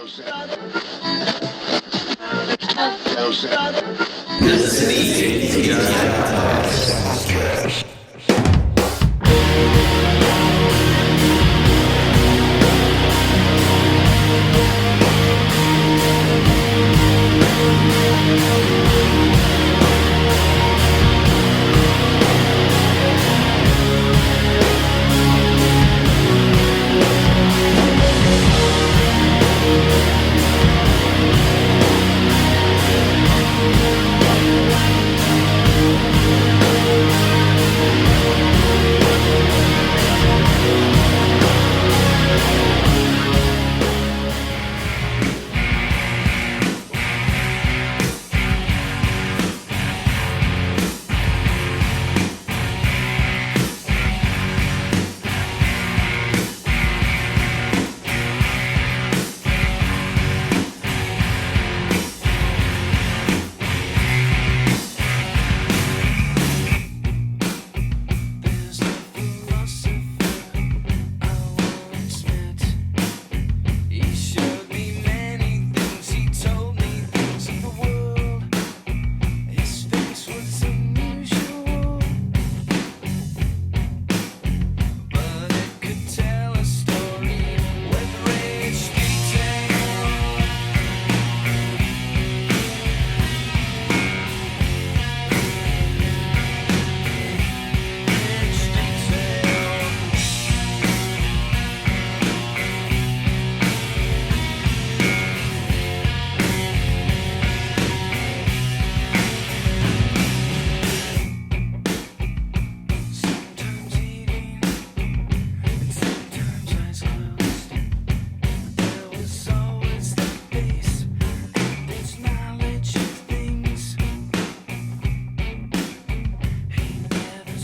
This is the ATI Podcast.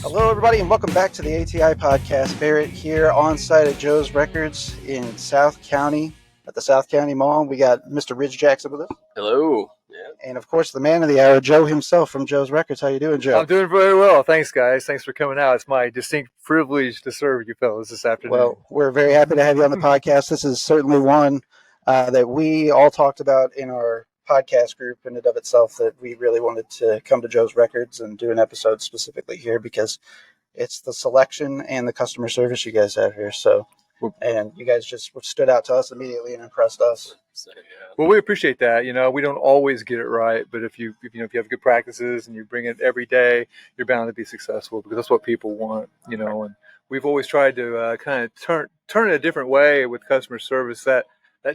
Hello, everybody, and welcome back to the ATI Podcast. Barrett here on site at Joe's Records in South County at the South County Mall. We got Mr. Ridge Jackson with us. Hello. Yeah. And, of course, the man of the hour, Joe himself from Joe's Records. How you doing, Joe? I'm doing very well. Thanks, guys. Thanks for coming out. It's my distinct privilege to serve you fellas this afternoon. Well, we're very happy to have you on the podcast. This is certainly one that we all talked about in our podcast group in and of itself, that we really wanted to come to Joe's Records and do an episode specifically here because it's the selection and the customer service you guys have here. So, and you guys just stood out to us immediately and impressed us. Well, we appreciate that. You know, we don't always get it right, but if you have good practices and you bring it every day, you're bound to be successful because that's what people want. You know, and we've always tried to kind of turn it a different way with customer service. That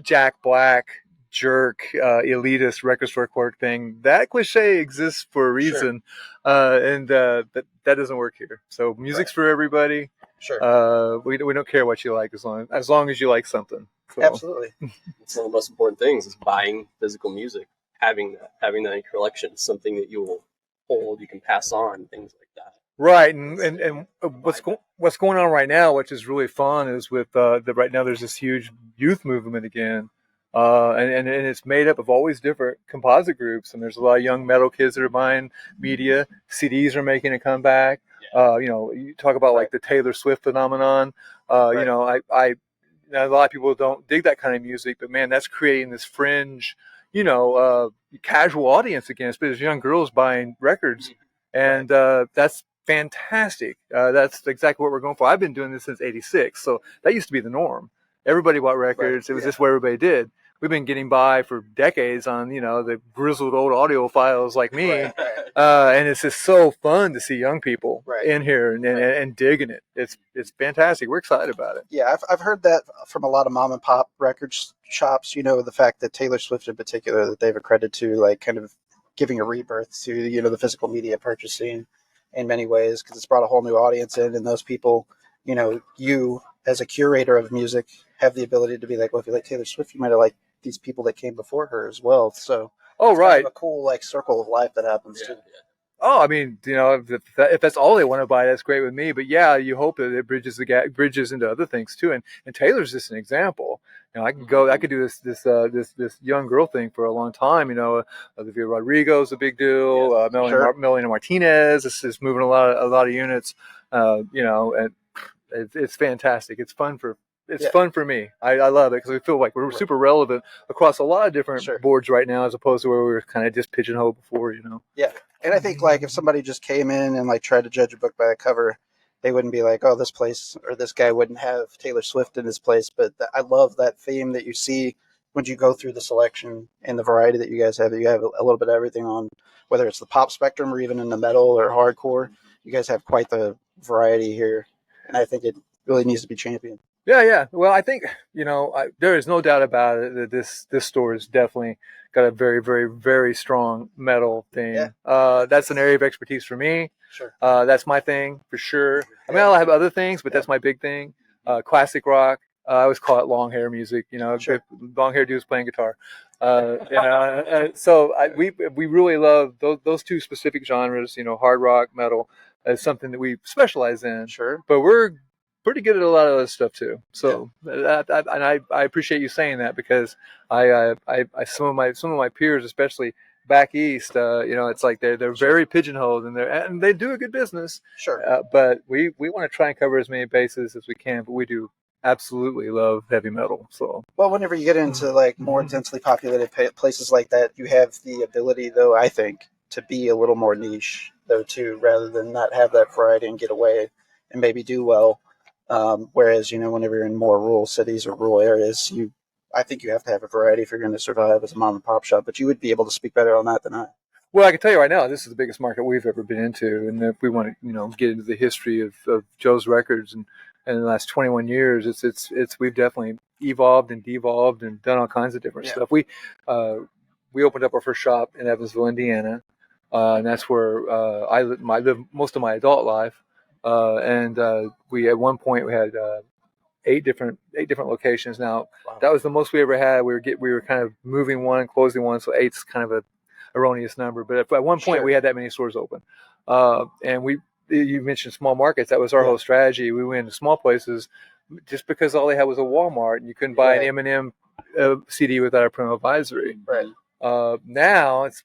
Jack Black jerk, elitist record store clerk thing, that cliche exists for a reason. Sure. And that doesn't work here. So music's for everybody. Sure. We don't care what you like as long as you like something. So. Absolutely. It's one of the most important things is buying physical music, having that in your collection, something that you will hold, you can pass on, things like that. Right, and what's going on right now, which is really fun, is with right now there's this huge youth movement again. And it's made up of all these different composite groups, and there's a lot of young metal kids that are buying media. CDs are making a comeback. Yeah. You talk about like the Taylor Swift phenomenon. Right. You know, I a lot of people don't dig that kind of music, but man, that's creating this fringe, casual audience again. But there's young girls buying records, and that's fantastic. That's exactly what we're going for. I've been doing this since '86, so that used to be the norm. Everybody bought records. Right. It was just what everybody did. We've been getting by for decades on, the grizzled old audiophiles like me. Right. And it's just so fun to see young people in here and digging it. It's fantastic. We're excited about it. Yeah, I've heard that from a lot of mom and pop record shops, the fact that Taylor Swift in particular, that they've accredited to like kind of giving a rebirth to, the physical media purchasing in many ways, because it's brought a whole new audience in, and those people, you as a curator of music have the ability to be like, well, if you like Taylor Swift, you might have liked these people that came before her as well. So, it's kind of a cool like circle of life that happens too. Yeah. Oh, I mean, if that's all they want to buy, that's great with me. But yeah, you hope that it bridges into other things too. And Taylor's just an example. I could do this young girl thing for a long time. Olivia Rodrigo's a big deal. Yeah, Melanie Martinez is moving a lot of units. And it's fantastic. It's fun for it's fun for me. I love it because we feel like we're super relevant across a lot of different boards right now, as opposed to where we were kind of just pigeonholed before, you know. Yeah, and I think like if somebody just came in and like tried to judge a book by a cover, they wouldn't be like, oh, this place or this guy wouldn't have Taylor Swift in his place. But I love that theme that you see when you go through the selection and the variety that you guys have. You have a little bit of everything on, whether it's the pop spectrum or even in the metal or hardcore. You guys have quite the variety here, and I think it really needs to be championed. Yeah. Well, I think, you know, there is no doubt about it that this store has definitely got a very, very, very strong metal thing. Yeah. That's an area of expertise for me. Sure. That's my thing for sure. I mean, I'll have other things, but that's my big thing. Classic rock. I always call it long hair music. You know, long hair dudes playing guitar. So we really love those two specific genres. You know, hard rock, metal is something that we specialize in. Sure. But we're pretty good at a lot of other stuff too. So I appreciate you saying that, because I some of my peers, especially back east, you know, it's like they're very pigeonholed, and they do a good business. Sure. But we want to try and cover as many bases as we can. But we do absolutely love heavy metal. So well, whenever you get into like more densely populated places like that, you have the ability, though, I think, to be a little more niche, though, too, rather than not have that variety and get away and maybe do well. Whereas, you know, whenever you're in more rural cities or rural areas, I think you have to have a variety if you're going to survive as a mom and pop shop. But you would be able to speak better on that than I. Well, I can tell you right now, this is the biggest market we've ever been into. And if we want to, you know, get into the history of Joe's Records and in the last 21 years, we've definitely evolved and devolved and done all kinds of different stuff. We opened up our first shop in Evansville, Indiana, and that's where I lived most of my adult life. We at one point we had 8 different locations. Now that was the most we ever had. We were kind of moving one and closing one, so 8's kind of a erroneous number. But at one point we had that many stores open, and you mentioned small markets. That was our whole strategy. We went into small places just because all they had was a Walmart, and you couldn't buy an Eminem CD without a parental advisory. Right. Now it's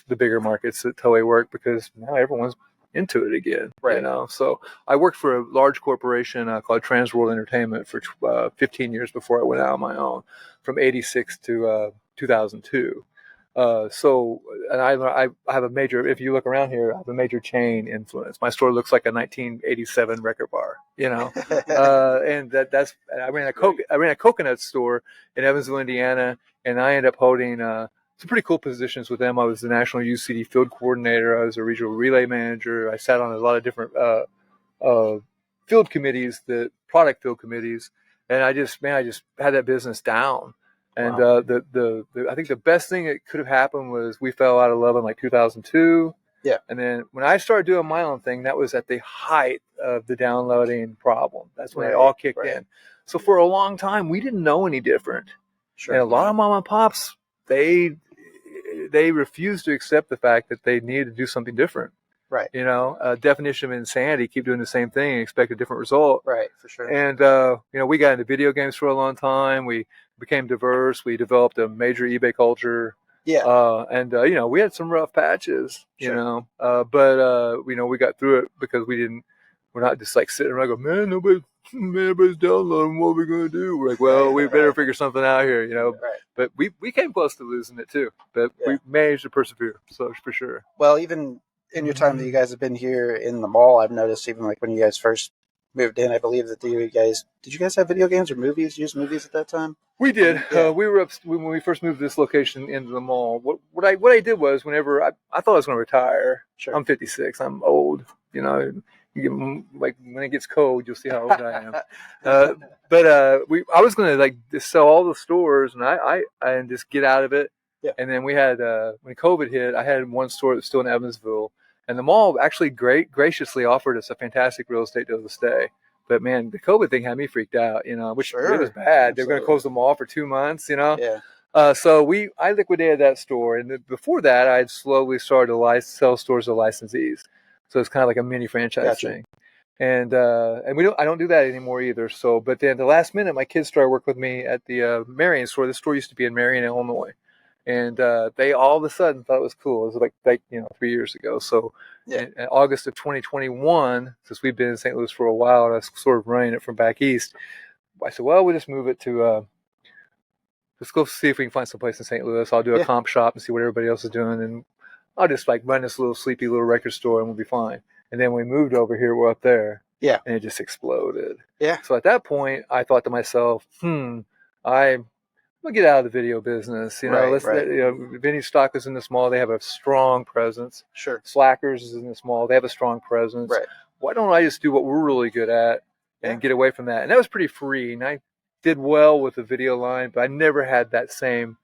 the bigger markets that totally work, because now everyone's into it again. Right. You know, so I worked for a large corporation called Trans World Entertainment for 15 years before I went out on my own, from '86 to 2002. And I have a major, if you look around here, I have a major chain influence. My store looks like a 1987 record bar, you know, and I ran a coconut store in Evansville, Indiana, and I ended up holding some pretty cool positions with them. I was the National UCD field coordinator. I was a regional relay manager. I sat on a lot of different field committees, product field committees, and I just had that business down. And I think the best thing that could have happened was we fell out of love in like 2002. Yeah. And then when I started doing my own thing, that was at the height of the downloading problem. That's when it all kicked in. So for a long time, we didn't know any different. Sure. And a lot of mom and pops, they refused to accept the fact that they needed to do something different. Right. You know, definition of insanity, keep doing the same thing and expect a different result. Right, for sure. And, you know, we got into video games for a long time. We became diverse. We developed a major eBay culture. Yeah. You know, we had some rough patches, you know, but you know, we got through it because we're not just like sitting around going, man, everybody's downloading. What are we going to do? We're like, well, we better figure something out here, you know. Right. But we came close to losing it too. But we managed to persevere, so for sure. Well, even in your time that you guys have been here in the mall, I've noticed even like when you guys first moved in, I believe that did you guys have video games or movies? Use movies at that time? We did. Yeah. We were when we first moved this location into the mall. What I did was, whenever I thought I was going to retire. Sure. I'm 56. I'm old. You know, like when it gets cold, you'll see how old I am. I was going to like just sell all the stores and just get out of it. Yeah. And then we had when COVID hit, I had one store that's still in Evansville, and the mall actually graciously offered us a fantastic real estate deal to stay. But man, the COVID thing had me freaked out, you know, which it was bad. They were going to close the mall for 2 months, you know. Yeah. So I liquidated that store, and before that, I had slowly started to sell stores to licensees. So it's kind of like a mini franchise thing. And I don't do that anymore either. So, but then the last minute, my kids started working with me at the Marion store. The store used to be in Marion, Illinois, And they all of a sudden thought it was cool. It was like 3 years ago. So in August of 2021, since we've been in St. Louis for a while, and I was sort of running it from back east, I said, well, we'll just move it to, let's go see if we can find some place in St. Louis. I'll do a comp shop and see what everybody else is doing. And I'll just like run this little sleepy little record store and we'll be fine. And then we moved over here, we're up there. Yeah. And it just exploded. Yeah. So at that point, I thought to myself, we'll get out of the video business. Vinny Stock is in the mall. They have a strong presence. Sure. Slackers is in this mall. They have a strong presence. Right. Why don't I just do what we're really good at and get away from that? And that was pretty free. And I did well with the video line, but I never had that same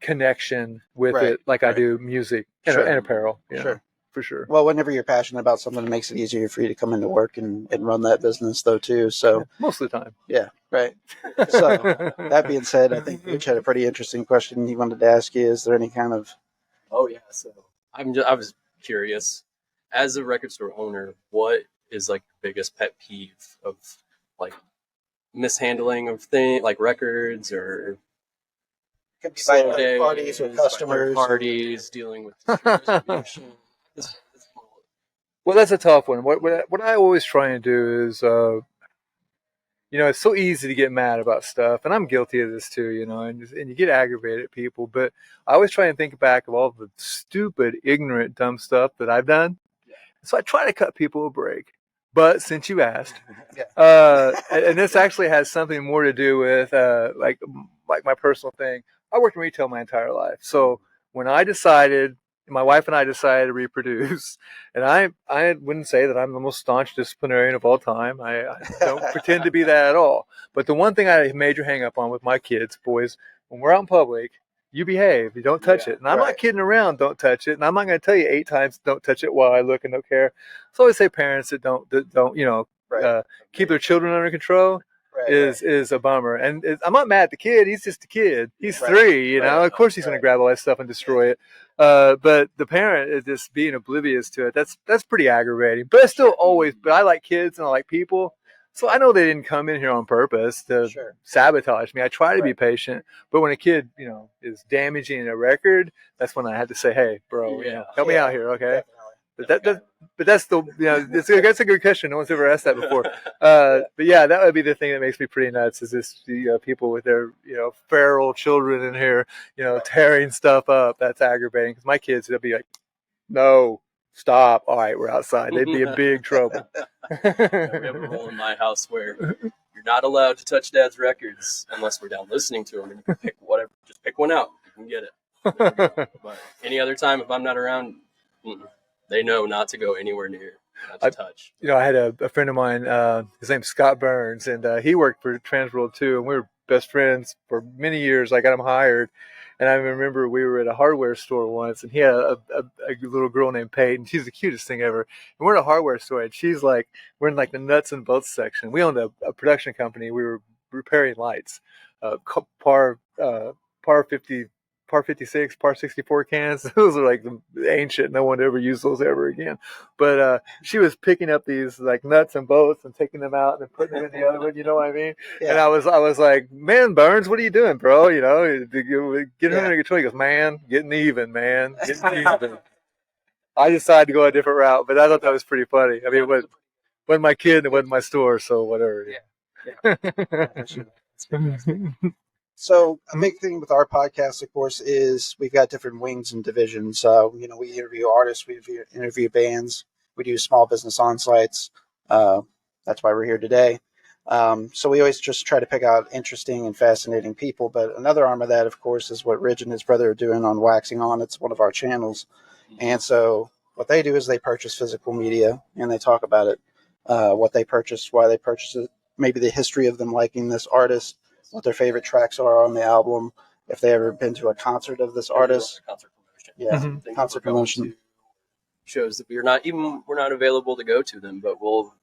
connection with it like I do music and apparel. Sure. For sure. Well, whenever you're passionate about something, it makes it easier for you to come into work and run that business, though, too. So most of the time. Yeah, right. So that being said, I think Rich had a pretty interesting question he wanted to ask you. Is there any kind of... Oh, yeah. So I was curious. As a record store owner, what is like your biggest pet peeve of like mishandling of things like records or... Could be by parties or customers. Parties, dealing with distribution. Well, that's a tough one. What I always try and do is, it's so easy to get mad about stuff, and I'm guilty of this too, and you get aggravated at people. But I always try and think back of all the stupid, ignorant, dumb stuff that I've done. Yeah. So I try to cut people a break. But since you asked, and this actually has something more to do with like my personal thing. I worked in retail my entire life, so when my wife and I decided to reproduce, and I wouldn't say that I'm the most staunch disciplinarian of all time. I don't pretend to be that at all. But the one thing I had a major hang up on with my kids, boys, when we're out in public, you behave. You don't touch it. And I'm not kidding around, don't touch it. And I'm not going to tell you 8 times, don't touch it while I look and don't care. So I always say parents that don't keep their children under control is a bummer. And I'm not mad at the kid. He's just a kid. He's 3, Of course he's going to grab all that stuff and destroy it. But the parent is just being oblivious to it. That's pretty aggravating. But it's still but I like kids and I like people. So I know they didn't come in here on purpose to sabotage me. I try to be patient. But when a kid, is damaging a record, that's when I had to say, hey, bro, help me out here, okay? But that's that's a good question. No one's ever asked that before. But yeah, that would be the thing that makes me pretty nuts. Is this people with their feral children in here, tearing stuff up? That's aggravating. Because my kids, they'll be like, no, stop. All right, we're outside. They'd be in big trouble. We have a rule in my house where you're not allowed to touch Dad's records unless we're down listening to them, and you can pick whatever. Just pick one out. You can get it. But any other time, if I'm not around. They know not to go anywhere near, not to touch. I had a friend of mine, his name's Scott Burns, and he worked for Transworld too, and we were best friends for many years. I got him hired, and I remember we were at a hardware store once, and he had a little girl named Peyton. She's the cutest thing ever. And we're in a hardware store, and she's like, we're in like the nuts and bolts section. We owned a production company. We were repairing lights, par 56, par 64 cans. Those are like the ancient. No one ever used those ever again. But she was picking up these like nuts and bolts and taking them out and then putting them in the other one. You know what I mean? Yeah. And I was like, man, Burns, what are you doing, bro? Get her under control. He goes, man, getting even, man. Getting even. I decided to go a different route, but I thought that was pretty funny. I mean, it wasn't my kid, it wasn't my store, so whatever. So a big thing with our podcast, of course, is we've got different wings and divisions. We interview artists, we interview bands, we do small business on-sites. That's why we're here today. So we always just try to pick out interesting and fascinating people. But another arm of that, of course, is what Ridge and his brother are doing on Waxing-On. It's one of our channels. And so what they do is they purchase physical media and they talk about it, what they purchased, why they purchased it, maybe the history of them liking this artist, what their favorite tracks are on the album, if they ever been to a concert of this artist. Concert promotion. Yeah, concert promotion. Shows that we're not available to go to them, but we'll,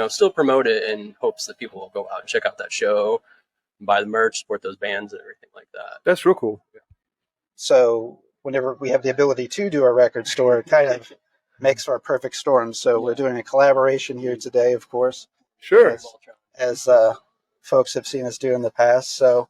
still promote it in hopes that people will go out and check out that show, buy the merch, support those bands and everything like that. That's real cool. Yeah. So whenever we have the ability to do a record store, it kind of makes for a perfect storm. So we're doing a collaboration here today, of course. Sure. As folks have seen us do in the past. So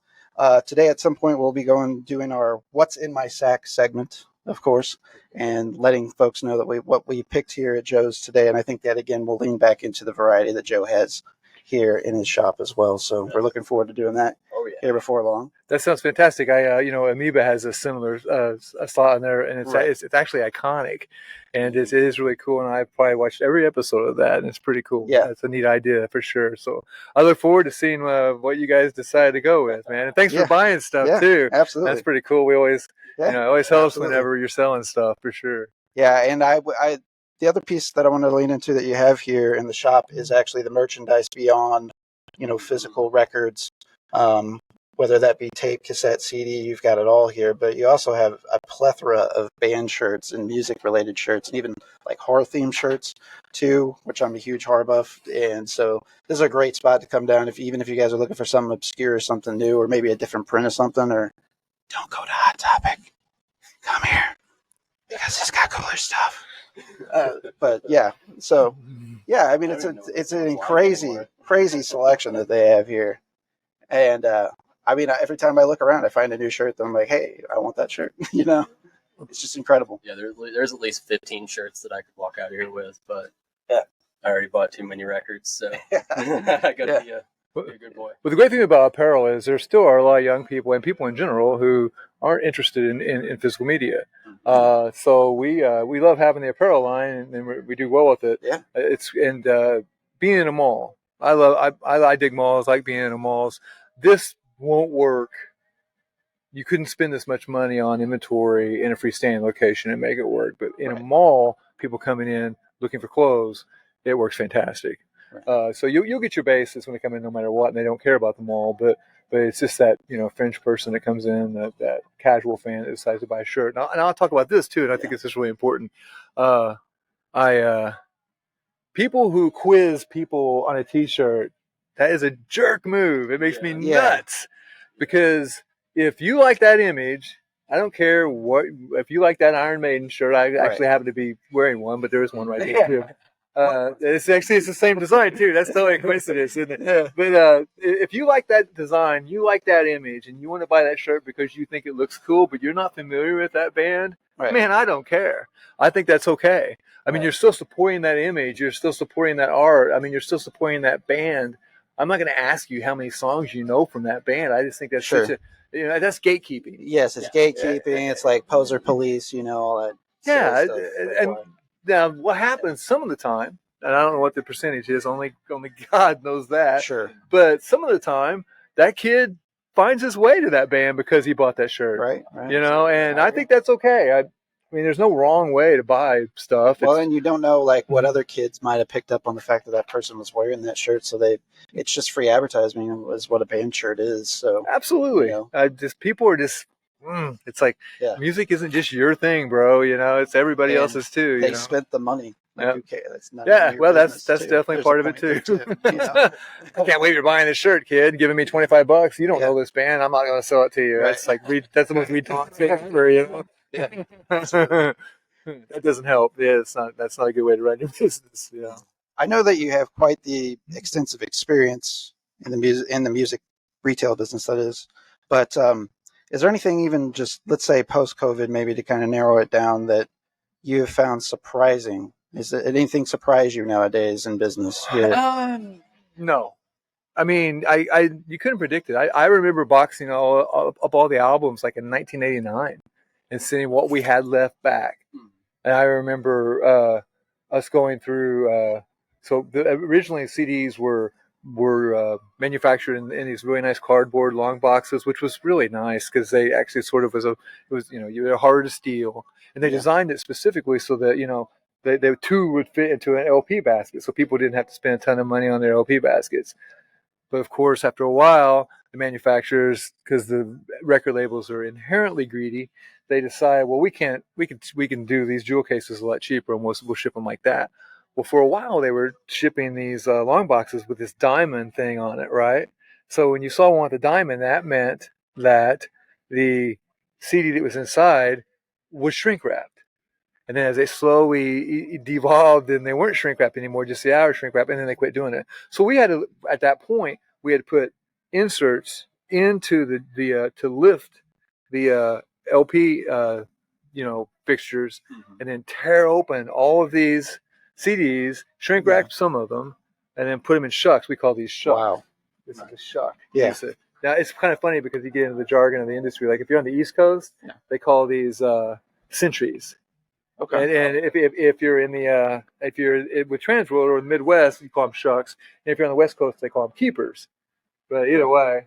Today, at some point, we'll be doing our "What's in My Sack" segment, of course, and letting folks know that what we picked here at Joe's today. And I think that again will lean back into the variety that Joe has here in his shop as well. So we're looking forward to doing that here before long. That sounds fantastic. Amoeba has a similar a slot in there, and it's actually iconic, and it is really cool. And I probably watched every episode of that, and it's pretty cool. Yeah, it's a neat idea for sure. So I look forward to seeing what you guys decide to go with, man. And thanks for buying stuff too. Absolutely, that's pretty cool. We always, it always helps absolutely. whenever you're selling stuff for sure. Yeah, and I the other piece that I want to lean into that you have here in the shop is actually the merchandise beyond, physical records. Whether that be tape, cassette, CD, you've got it all here. But you also have a plethora of band shirts and music-related shirts, and even like horror-themed shirts too, which I'm a huge horror buff. And so this is a great spot to come down even if you guys are looking for something obscure, something new, or maybe a different print of something. Or don't go to Hot Topic. Come here because it's got cooler stuff. But yeah, so yeah, I mean it's a crazy selection that they have here, and I mean every time I look around, I find a new shirt that I'm like, hey, I want that shirt. It's just incredible. Yeah, there's at least 15 shirts that I could walk out here with, but I already bought too many records, so I gotta be a good boy. Well, the great thing about apparel is there still are a lot of young people and people in general who aren't interested in physical media. So we love having the apparel line, and we do well with it. Yeah, being in a mall. I dig malls. Like being in a malls. This won't work. You couldn't spend this much money on inventory in a freestanding location and make it work. But in a mall, people coming in looking for clothes, it works fantastic. Right. So you'll get your bases when they come in no matter what, and they don't care about the mall. But it's just that French person that comes in, that casual fan that decides to buy a shirt. And I'll talk about this too, and I think this is really important. People who quiz people on a T-shirt, that is a jerk move. It makes me nuts, because if you like that image, I don't care what. If you like that Iron Maiden shirt, I actually happen to be wearing one, but there is one right there too. It's the same design too. That's totally a coincidence, isn't it? Yeah. But if you like that design, you like that image, and you want to buy that shirt because you think it looks cool, but you're not familiar with that band, man, I don't care. I think that's okay. I mean, you're still supporting that image. You're still supporting that art. I mean, you're still supporting that band. I'm not going to ask you how many songs you know from that band. I just think that's such a, that's gatekeeping. Yes, it's gatekeeping. It's like poser police, all that. Yeah, and now what happens some of the time, and I don't know what the percentage is. Only God knows that. Sure. But some of the time, that kid finds his way to that band because he bought that shirt. Right. And I think that's okay. I mean, there's no wrong way to buy stuff. Well, and you don't know what other kids might have picked up on the fact that person was wearing that shirt. So it's just free advertising is what a band shirt is. So absolutely, people are just. It's like music isn't just your thing, bro. It's everybody else's too. They spent the money. Okay, that's not. Well, that's definitely part of it too. I can't believe you're buying this shirt, kid. Giving me $25. You don't know this band. I'm not going to sell it to you. Right. That's that's the most retarded thing ever. Yeah. That doesn't help. Yeah, that's not a good way to run your business. Yeah. I know that you have quite the extensive experience in the music retail business, that is. But is there anything, even just let's say post-COVID, maybe to kind of narrow it down, that you have found surprising? Is there anything surprise you nowadays in business here? No. I mean, you couldn't predict it. I remember boxing up all the albums like in 1989 and seeing what we had left back. And I remember us going through. Originally CDs were manufactured in these really nice cardboard long boxes, which was really nice because they actually sort of they're harder to steal, and they designed it specifically so that they two would fit into an LP basket, so people didn't have to spend a ton of money on their LP baskets. But of course, after a while, the manufacturers, because the record labels are inherently greedy, they decide, well, we can do these jewel cases a lot cheaper, and we'll ship them like that. Well, for a while, they were shipping these long boxes with this diamond thing on it, right? So when you saw one with a diamond, that meant that the CD that was inside was shrink wrapped. And then as they slowly devolved, and they weren't shrink wrapped anymore, just the outer shrink wrap, and then they quit doing it. So we had to, at that point, we had to put inserts into to lift the LP fixtures, and then tear open all of these CDs, shrink wrap some of them, and then put them in shucks. We call these shucks. Wow. This is a shuck. Yeah. Now it's kind of funny because you get into the jargon of the industry. Like if you're on the East Coast, they call these centuries. Okay. And if you're in the if you're with Transworld or the Midwest, you call them shucks. And if you're on the West Coast, they call them keepers. But either way,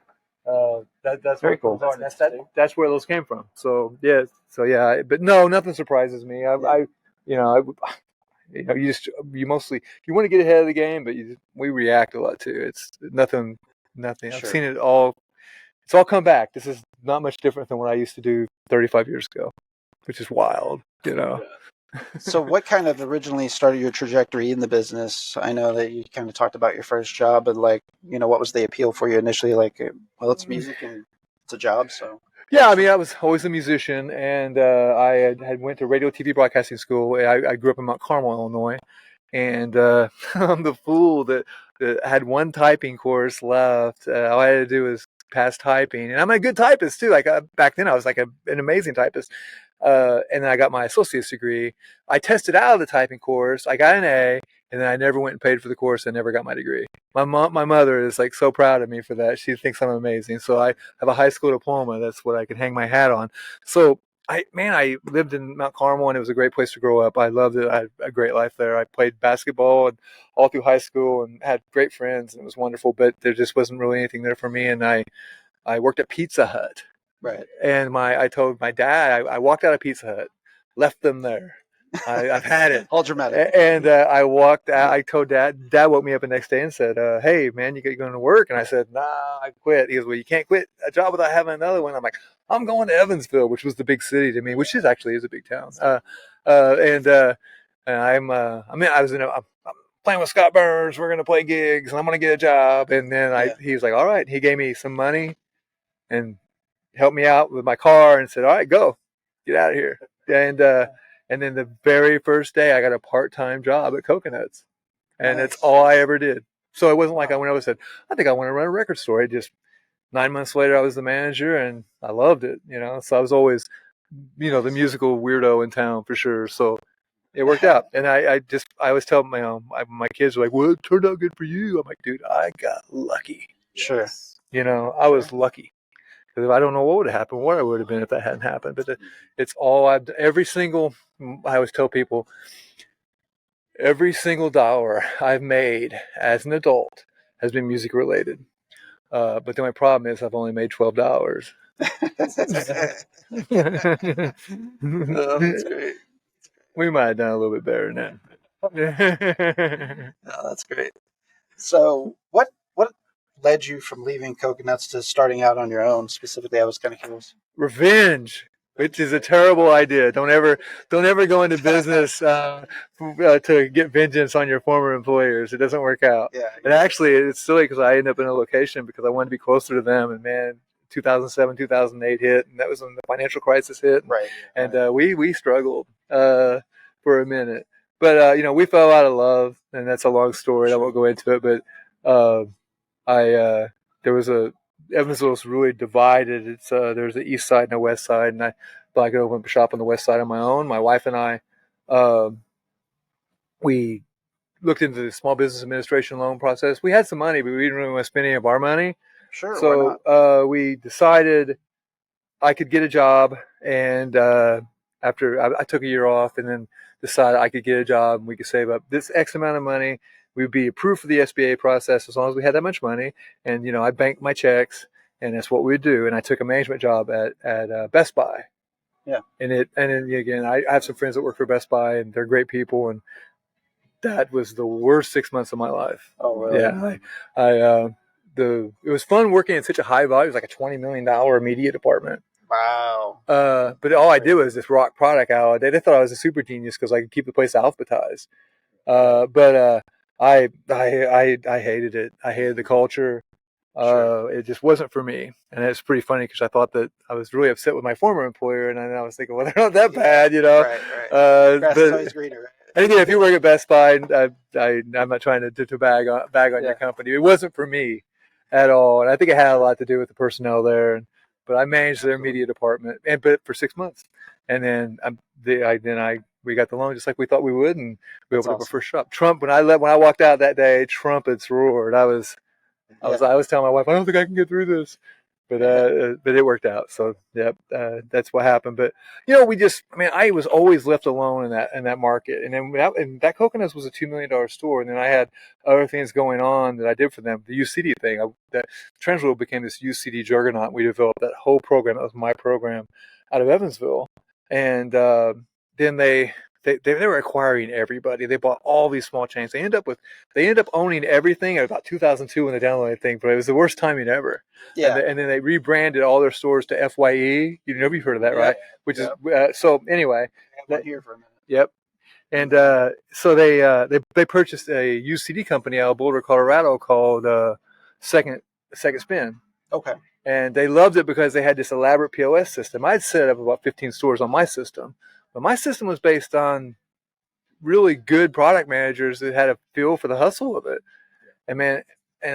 that's Very cool. That's That's where those came from. So yeah. But no, nothing surprises me. You mostly you want to get ahead of the game, but we react a lot too. It's nothing. I've seen it all. It's all come back. This is not much different than what I used to do 35 years ago, which is wild. So what kind of originally started your trajectory in the business? I know that you kind of talked about your first job, but like, what was the appeal for you initially? Like, well, it's music and it's a job, so. Yeah, I mean, I was always a musician, and I had went to radio, TV, broadcasting school. I grew up in Mount Carmel, Illinois, and I'm the fool that had one typing course left. All I had to do was pass typing, and I'm a good typist too. Like back then, I was like an amazing typist. And then I got my associate's degree. I tested out of the typing course. I got an A, and then I never went and paid for the course and never got my degree. My mother is like so proud of me for that. She thinks I'm amazing. So I have a high school diploma. That's what I can hang my hat on. So I lived in Mount Carmel, and it was a great place to grow up. I loved it. I had a great life there. I played basketball and all through high school and had great friends, and it was wonderful. But there just wasn't really anything there for me. And I worked at Pizza Hut. Right. And I told my dad, I walked out of Pizza Hut, left them there. I've had it. All dramatic. And I walked out. I told Dad. Dad woke me up the next day and said, "Hey, man, you going to work?" And I said, "Nah, I quit." He goes, "Well, you can't quit a job without having another one." I'm like, "I'm going to Evansville," which was the big city to me, which is a big town. And I'm playing with Scott Burns. We're going to play gigs, and I'm going to get a job. And then he was like, "All right." He gave me some money and helped me out with my car and said, "All right, go, get out of here." And then the very first day I got a part-time job at Coconuts, and that's all I ever did. So it wasn't like I went over and said, "I think I want to run a record store." It just 9 months later, I was the manager and I loved it, So I was always, the musical weirdo in town for sure. So it worked out. And I always tell my kids are like, "Well, it turned out good for you." I'm like, "Dude, I got lucky." Sure. I was lucky. Because I don't know what would have happened, what I would have been if that hadn't happened. But it's all I always tell people, every single dollar I've made as an adult has been music related. But the only problem is I've only made $12. That's great. We might have done a little bit better than that. That's great. So what led you from leaving Coconuts to starting out on your own? Specifically, I was kind of curious. Revenge, which is a terrible idea. Don't ever go into business to get vengeance on your former employers. It doesn't work out. Yeah. And actually, it's silly because I ended up in a location because I wanted to be closer to them. And man, 2007, 2008 hit, and that was when the financial crisis hit. Right. And we struggled for a minute, but we fell out of love, and that's a long story. I won't go into it, but there was Evansville's really divided. It's there's the east side and the west side, and I could open up a shop on the west side on my own. My wife and I, we looked into the small business administration loan process. We had some money, but we didn't really want to spend any of our money. Sure. So we decided I could get a job, and after I took a year off, and then decided I could get a job and we could save up this X amount of money. We'd be approved for the SBA process as long as we had that much money. And, I banked my checks, and that's what we'd do. And I took a management job at Best Buy. Yeah. And then again, I have some friends that work for Best Buy, and they're great people. And that was the worst 6 months of my life. Oh, really? Yeah. It was fun working in such a high volume. It was like a $20 million media department. Wow. But all I did was just rock product out. They thought I was a super genius because I could keep the place alphabetized. But I hated it. I hated the culture. Sure. It just wasn't for me. And it's pretty funny because I thought that I was really upset with my former employer, and then I was thinking, well, they're not that bad, Right. Grass is always greener, right? And again, if you work at Best Buy, I'm not trying to bag on your company. It wasn't for me. at all. And I think it had a lot to do with the personnel there. But I managed their media department, but for 6 months, and then we got the loan just like we thought we would, and we opened up our first shop. Trump, when I walked out that day, trumpets roared. I was telling my wife, I don't think I can get through this, but it worked out. So that's what happened. But I was always left alone in that market, and then that Coconuts was a $2 million store, and then I had other things going on that I did for them. The UCD thing, that Transworld became this UCD juggernaut. We developed that whole program. That was my program out of Evansville, and then they were acquiring everybody. They bought all these small chains. They ended up owning everything at about 2002 when they downloaded thing, but it was the worst timing ever. Yeah. And then they rebranded all their stores to FYE. You've heard of that, right? Which is so anyway. Here for a minute. Yep. And so they purchased a UCD company out of Boulder, Colorado called Second Spin. Okay. And they loved it because they had this elaborate POS system. I'd set up about 15 stores on my system. But my system was based on really good product managers that had a feel for the hustle of it. And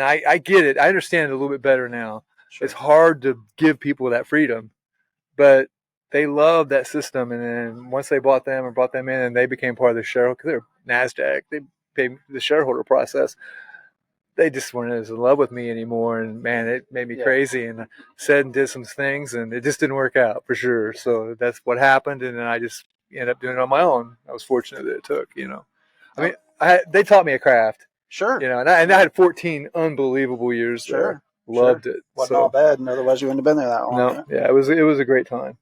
I get it. I understand it a little bit better now. Sure. It's hard to give people that freedom, but they loved that system. And then once they bought them in, and they became part of the shareholder, because they're NASDAQ, they paid the shareholder process. They just weren't as in love with me anymore. And man, it made me crazy. And I said and did some things, and it just didn't work out for sure. So that's what happened. And then I just ended up doing it on my own. I was fortunate that it took, they taught me a craft. Sure. And I had 14 unbelievable years there. Loved it. Wasn't all bad. And otherwise you wouldn't have been there that long. No. Yeah, it was a great time.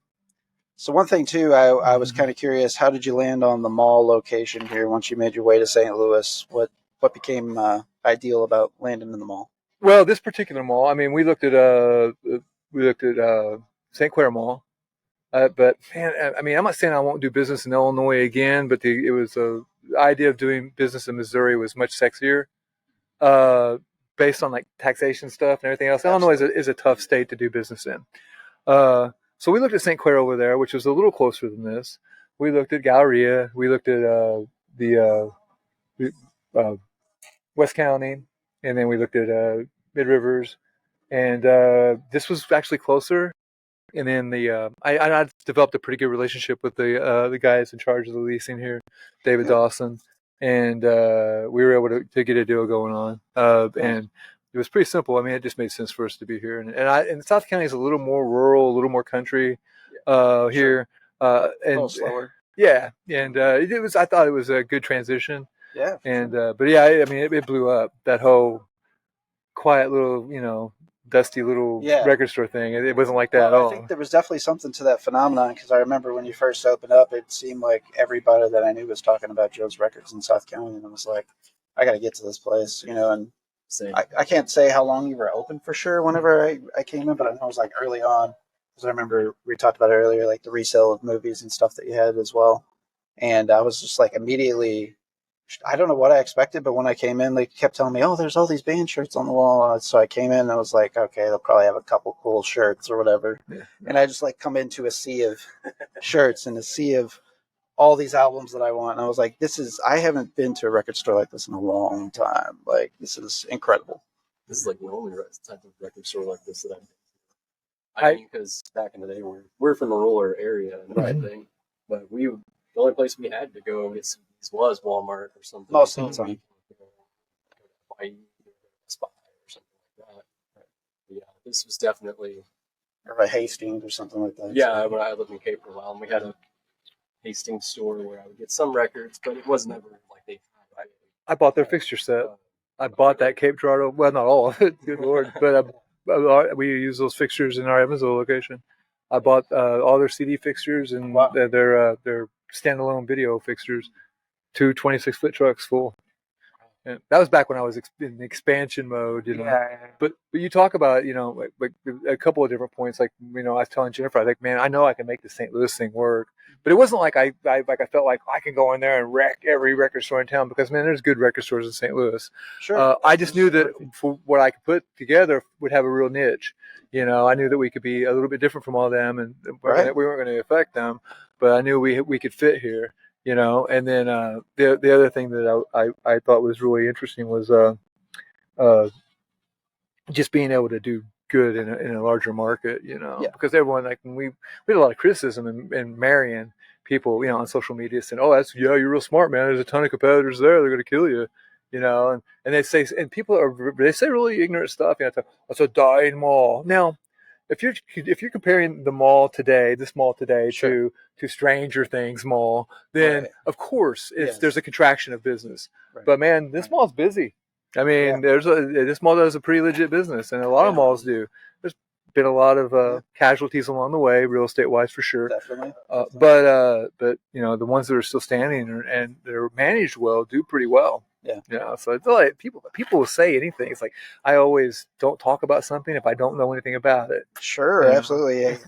So one thing too, I was kind of curious, how did you land on the mall location here once you made your way to St. Louis? What became ideal about landing in the mall? Well, this particular mall, we looked at St. Clair Mall, but man, I'm not saying I won't do business in Illinois again, but the idea of doing business in Missouri was much sexier, based on like taxation stuff and everything else. Illinois is a tough state to do business in. So we looked at St. Clair over there, which was a little closer than this. We looked at Galleria. We looked at the West County, and then we looked at Mid Rivers, and this was actually closer. And then I developed a pretty good relationship with the guys in charge of the leasing here, David Dawson, and we were able to get a deal going on. And it was pretty simple. It just made sense for us to be here. And South County is a little more rural, a little more country here, and a little slower. Yeah, and I thought it was a good transition. Yeah. And but yeah, it blew up, that whole quiet little, dusty little record store thing. It wasn't like that at all. I think there was definitely something to that phenomenon, because I remember when you first opened up, it seemed like everybody that I knew was talking about Joe's Records in South County, and I was like, I got to get to this place, and I can't say how long you were open for sure whenever I came in, but I know it was like early on, because I remember we talked about it earlier, like the resale of movies and stuff that you had as well. And I was just like immediately, I don't know what I expected, but when I came in, they kept telling me, oh, there's all these band shirts on the wall. So I came in and I was like, okay, they'll probably have a couple cool shirts or whatever. Yeah. And I just come into a sea of shirts and a sea of all these albums that I want. And I was like, I haven't been to a record store like this in a long time. Like, this is incredible. This is like the only type of record store like this that I've been. Because back in the day, we're from a rural area and everything, but the only place we had to go and get CDs was Walmart or something. Most of the time. Spot or something like that. But yeah, this was definitely. Or a Hastings or something like that. Yeah, when I lived in Cape for a while, and we had a Hastings store where I would get some records, but it wasn't ever like they. I bought their fixture set. I bought that Cape Girardeau. Well, not all of it, good Lord, but we use those fixtures in our Evansville location. I bought all their CD fixtures and their standalone video fixtures, 2 26-foot trucks full. And that was back when I was in expansion mode, Yeah. But you talk about, like a couple of different points. Like, I was telling Jennifer, I think, man, I know I can make the St. Louis thing work. But it wasn't like I felt like I can go in there and wreck every record store in town, because, man, there's good record stores in St. Louis. Sure. I just knew that for what I could put together would have a real niche. I knew that we could be a little bit different from all them, and we weren't going to affect them. But I knew we could fit here. And then the other thing that I thought was really interesting was just being able to do good in a larger market, Yeah. because everyone, like, when we had a lot of criticism in Marion, people, on social media saying, oh, you're real smart, man. There's a ton of competitors there. They're going to kill you, and they say, and they say really ignorant stuff. It's a dying mall. Now, if you're comparing the mall today, this mall today, Sure. to Stranger Things Mall, then Right. of course Yes. there's a contraction of business. Right. But man, this mall's busy. I mean, this mall does a pretty legit business, and a lot of malls do. There's been a lot of casualties along the way, real estate wise, for sure. Definitely. But the ones that are still standing and they're managed well do pretty well. Yeah. So it's like people will say anything. It's like, I always don't talk about something if I don't know anything about it. Sure, absolutely.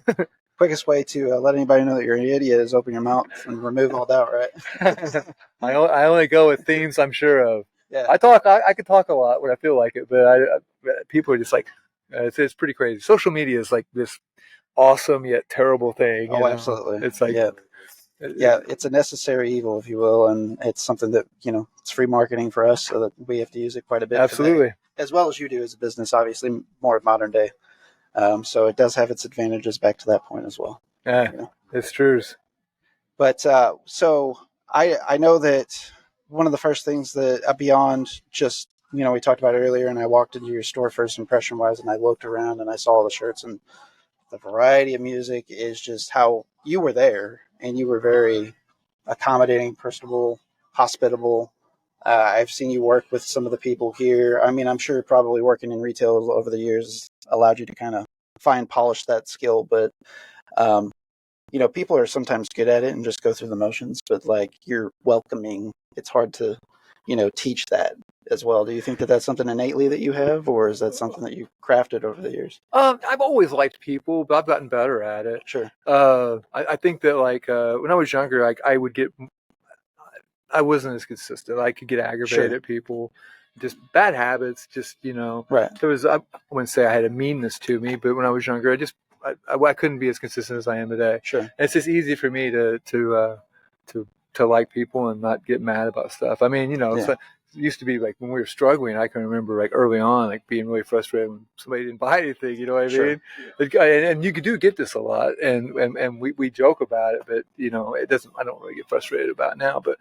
Quickest way to let anybody know that you're an idiot is open your mouth and remove all doubt, right? I only go with themes I'm sure of. Yeah. I could talk a lot when I feel like it, but people are just like, it's pretty crazy. Social media is like this awesome yet terrible thing. Oh, absolutely. It's like, it's a necessary evil, if you will, and it's something that, it's free marketing for us, so that we have to use it quite a bit. Absolutely. As well as you do as a business, obviously, more modern day. So it does have its advantages back to that point as well. Yeah, it's true. But so I know that one of the first things that beyond just, we talked about earlier, and I walked into your store first impression wise, and I looked around and I saw all the shirts, and the variety of music is just how you were there, and you were very accommodating, personable, hospitable. I've seen you work with some of the people here. I mean, I'm sure probably working in retail over the years allowed you to kind of fine polish that skill, but people are sometimes good at it and just go through the motions, but like, you're welcoming. It's hard to, teach that as well. Do you think that that's something innately that you have, or is that something that you crafted over the years? I've always liked people, but I've gotten better at it. Sure. I think that, like, when I was younger, like, I wasn't as consistent. I could get aggravated at people, just bad habits. Just Right. There was, I wouldn't say I had a meanness to me, but when I was younger, I couldn't be as consistent as I am today. Sure. And it's just easy for me to like people and not get mad about stuff. I mean, it used to be like when we were struggling, I can remember like early on, like being really frustrated when somebody didn't buy anything, you know what I mean? And you do get this a lot, and we joke about it, but it doesn't, I don't really get frustrated about it now, but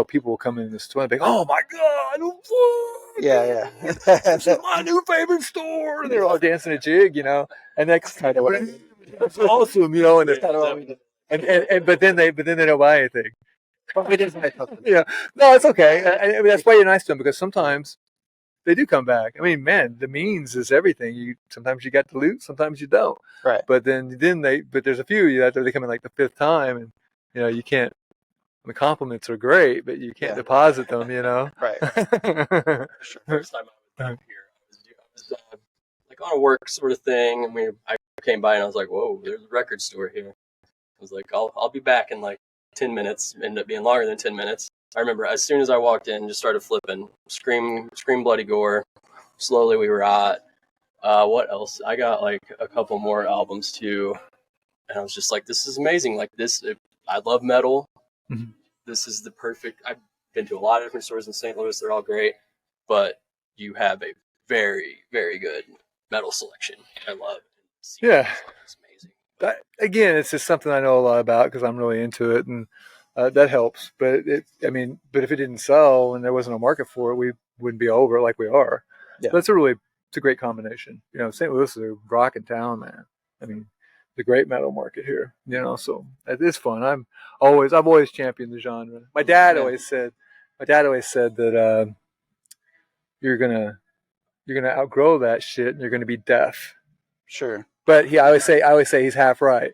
people will come in the store and be like, oh my God, this is my new favorite store. And they're all dancing a jig, and that's kind of what it's awesome, and That's kind of what we do. and but then they don't buy anything. No, it's okay. I mean, that's why you're nice to them, because sometimes they do come back. I mean, man, the means is everything. Sometimes you got the loot, sometimes you don't. Right. But then there's a few that they come in like the fifth time, and you can't. The compliments are great, but you can't deposit them. Right. Sure. First time I was here, I was like on a work sort of thing, and I came by and I was like, "Whoa, there's a record store here." I was like, "I'll be back in like 10 minutes." Ended up being longer than 10 minutes. I remember as soon as I walked in, just started flipping, scream bloody gore. Slowly we rot. What else? I got like a couple more albums too, and I was just like, "This is amazing!" Like this, I love metal. Mm-hmm. This is the perfect. I've been to a lot of different stores in St. Louis. They're all great, but you have a very, very good metal selection. I love it. It's amazing. Again, it's just something I know a lot about because I'm really into it, and that helps. But if it didn't sell and there wasn't a market for it, we wouldn't be over it like we are. Yeah. So it's a great combination. St. Louis is a rocking town, man. I mean, the great metal market here. So it's fun. I've always championed the genre. My dad always said that you're gonna outgrow that shit and you're gonna be deaf. Sure. But I always say he's half right.